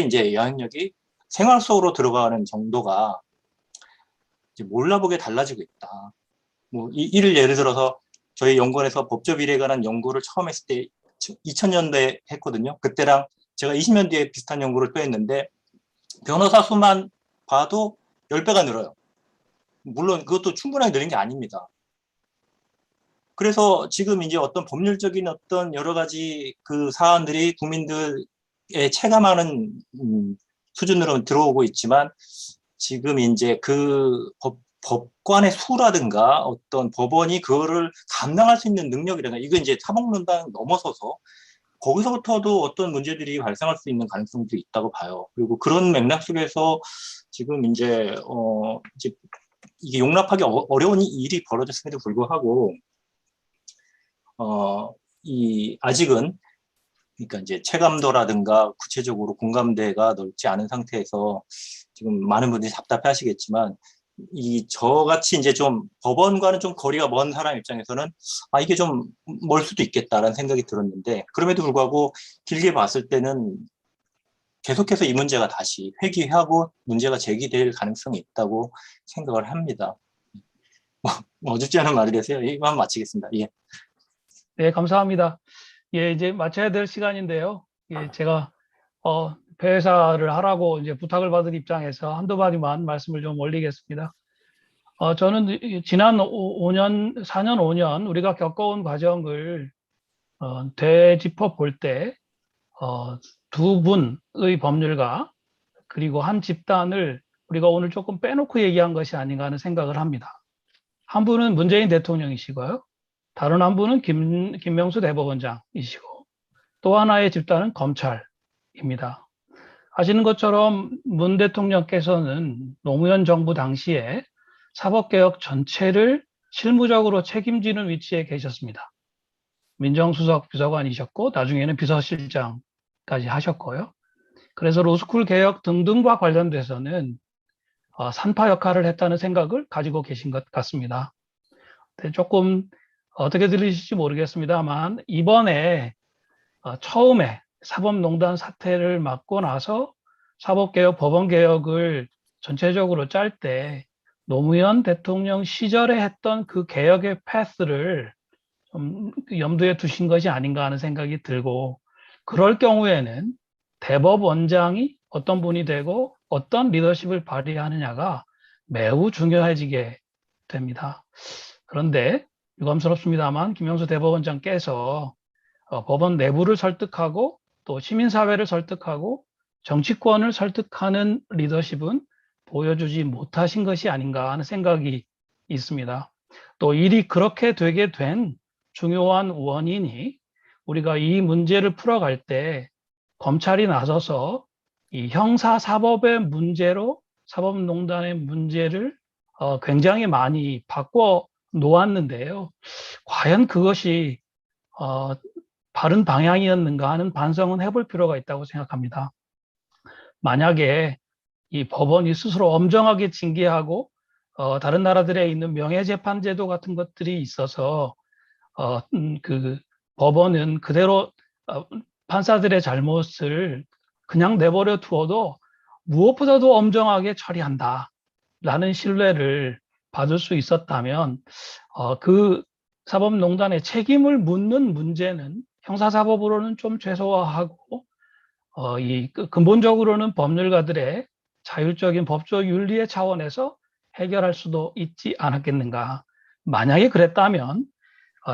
이제 영향력이 생활 속으로 들어가는 정도가 이제 몰라보게 달라지고 있다. 뭐 이를 예를 들어서 저희 연구원에서 법조 비리에 관한 연구를 처음 했을 때 2000년대에 했거든요. 그때랑 제가 20년 뒤에 비슷한 연구를 또 했는데 변호사 수만 봐도 10배가 늘어요. 물론 그것도 충분하게 늘린 게 아닙니다. 그래서 지금 이제 어떤 법률적인 어떤 여러 가지 그 사안들이 국민들의 체감하는 수준으로 들어오고 있지만, 지금 이제 그 법관의 수라든가 어떤 법원이 그거를 감당할 수 있는 능력이라든가, 이거 이제 사법농단 넘어서서 거기서부터도 어떤 문제들이 발생할 수 있는 가능성들이 있다고 봐요. 그리고 그런 맥락 속에서 지금 이제 이게 용납하기 어려운 일이 벌어졌음에도 불구하고 아직은 그러니까 이제 체감도라든가 구체적으로 공감대가 넓지 않은 상태에서 지금 많은 분들이 답답해 하시겠지만, 저같이 이제 좀 법원과는 좀 거리가 먼 사람 입장에서는 이게 좀 멀 수도 있겠다라는 생각이 들었는데, 그럼에도 불구하고 길게 봤을 때는 계속해서 이 문제가 다시 회귀하고 문제가 제기될 가능성이 있다고 생각을 합니다. 어줍지 않은 말이 되세요. 이만 마치겠습니다. 예. 네, 감사합니다. 예, 이제 마쳐야 될 시간인데요. 예, 제가 폐회사를 하라고 이제 부탁을 받은 입장에서 한두 마디만 말씀을 좀 올리겠습니다. 저는 지난 4년, 5년 우리가 겪어온 과정을 되짚어 볼 때 두 분의 법률가 그리고 한 집단을 우리가 오늘 조금 빼놓고 얘기한 것이 아닌가 하는 생각을 합니다. 한 분은 문재인 대통령이시고요. 다른 한 분은 김명수 대법원장이시고, 또 하나의 집단은 검찰입니다. 아시는 것처럼 문 대통령께서는 노무현 정부 당시에 사법개혁 전체를 실무적으로 책임지는 위치에 계셨습니다. 민정수석 비서관이셨고 나중에는 비서실장까지 하셨고요. 그래서 로스쿨 개혁 등등과 관련돼서는 산파 역할을 했다는 생각을 가지고 계신 것 같습니다. 조금 어떻게 들리실지 모르겠습니다만, 이번에 처음에 사법농단 사태를 맞고 나서 사법개혁, 법원개혁을 전체적으로 짤 때 노무현 대통령 시절에 했던 그 개혁의 패스를 좀 염두에 두신 것이 아닌가 하는 생각이 들고, 그럴 경우에는 대법원장이 어떤 분이 되고 어떤 리더십을 발휘하느냐가 매우 중요해지게 됩니다. 그런데 유감스럽습니다만 김명수 대법원장께서 법원 내부를 설득하고 또 시민사회를 설득하고 정치권을 설득하는 리더십은 보여주지 못하신 것이 아닌가 하는 생각이 있습니다. 또 일이 그렇게 되게 된 중요한 원인이 우리가 이 문제를 풀어갈 때 검찰이 나서서 이 형사사법의 문제로 사법농단의 문제를 굉장히 많이 바꿔 놓았는데요. 과연 그것이 바른 방향이었는가 하는 반성은 해볼 필요가 있다고 생각합니다. 만약에 이 법원이 스스로 엄정하게 징계하고 다른 나라들에 있는 명예재판제도 같은 것들이 있어서 그 법원은 그대로 판사들의 잘못을 그냥 내버려 두어도 무엇보다도 엄정하게 처리한다라는 신뢰를 받을 수 있었다면 그 사법농단의 책임을 묻는 문제는 형사사법으로는 좀 최소화하고 근본적으로는 법률가들의 자율적인 법조 윤리의 차원에서 해결할 수도 있지 않았겠는가. 만약에 그랬다면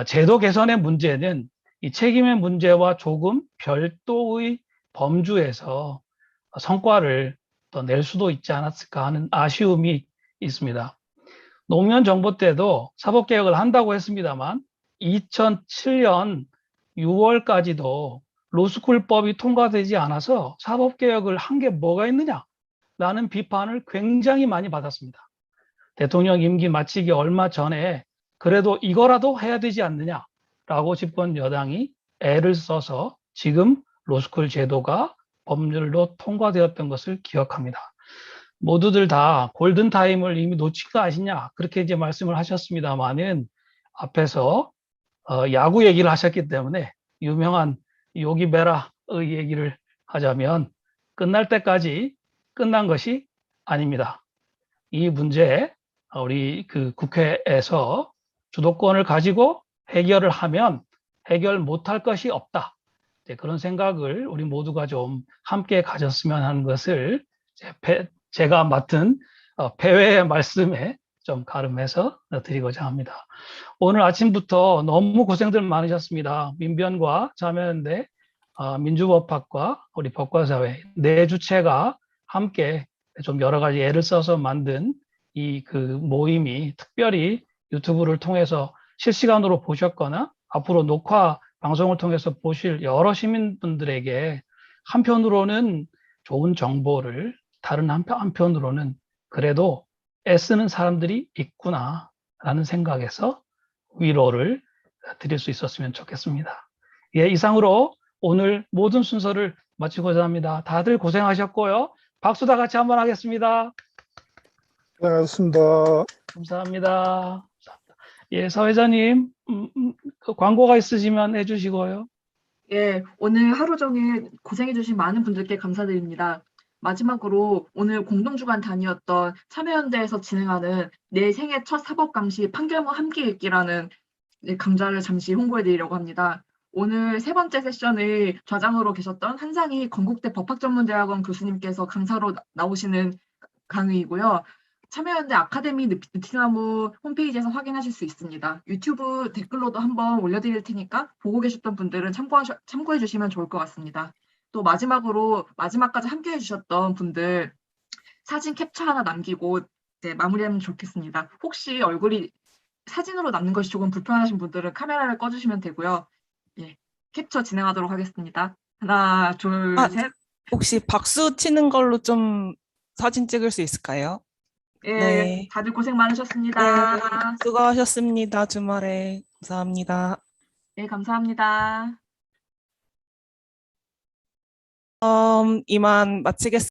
제도 개선의 문제는 이 책임의 문제와 조금 별도의 범주에서 성과를 더 낼 수도 있지 않았을까 하는 아쉬움이 있습니다. 노무현 정부 때도 사법개혁을 한다고 했습니다만 2007년 6월까지도 로스쿨법이 통과되지 않아서 사법개혁을 한 게 뭐가 있느냐라는 비판을 굉장히 많이 받았습니다. 대통령 임기 마치기 얼마 전에 그래도 이거라도 해야 되지 않느냐라고 집권 여당이 애를 써서 지금 로스쿨 제도가 법률로 통과되었던 것을 기억합니다. 모두들 다 골든타임을 이미 놓친 거 아시냐 그렇게 이제 말씀을 하셨습니다만은 앞에서 야구 얘기를 하셨기 때문에 유명한 요기 베라의 얘기를 하자면 끝날 때까지 끝난 것이 아닙니다. 이 문제 우리 그 국회에서 주도권을 가지고 해결을 하면 해결 못할 것이 없다. 그런 생각을 우리 모두가 좀 함께 가졌으면 하는 것을 제가 맡은 폐회의 말씀에 좀 가름해서 드리고자 합니다. 오늘 아침부터 너무 고생들 많으셨습니다. 민변과 참여연대, 민주법학과 우리 법과사회 네 주체가 함께 좀 여러 가지 애를 써서 만든 이 그 모임이 특별히 유튜브를 통해서 실시간으로 보셨거나 앞으로 녹화 방송을 통해서 보실 여러 시민분들에게 한편으로는 좋은 정보를 다른 한편으로는 그래도 애쓰는 사람들이 있구나라는 생각에서 위로를 드릴 수 있었으면 좋겠습니다. 예, 이상으로 오늘 모든 순서를 마치고자 합니다. 다들 고생하셨고요. 박수 다 같이 한번 하겠습니다. 고생하셨습니다. 감사합니다. 예, 사회자님, 그 광고가 있으시면 해주시고요. 예, 오늘 하루 종일 고생해주신 많은 분들께 감사드립니다. 마지막으로 오늘 공동주관 단위였던 참여연대에서 진행하는 내 생애 첫 사법강시 판결문 함께 읽기라는 강좌를 잠시 홍보해드리려고 합니다. 오늘 세 번째 세션을 좌장으로 계셨던 한상희 건국대 법학전문대학원 교수님께서 강사로 나오시는 강의이고요. 참여연대 아카데미 느티나무 홈페이지에서 확인하실 수 있습니다. 유튜브 댓글로도 한번 올려드릴 테니까 보고 계셨던 분들은 참고해 주시면 좋을 것 같습니다. 또 마지막으로 마지막까지 함께해 주셨던 분들 사진 캡처 하나 남기고 이제 마무리하면 좋겠습니다. 혹시 얼굴이 사진으로 남는 것이 조금 불편하신 분들은 카메라를 꺼주시면 되고요. 예, 캡처 진행하도록 하겠습니다. 하나, 둘, 셋. 혹시 박수 치는 걸로 좀 사진 찍을 수 있을까요? 예, 네. 다들 고생 많으셨습니다. 네, 수고하셨습니다. 주말에 감사합니다. 네, 감사합니다. 이만 마치겠습니다.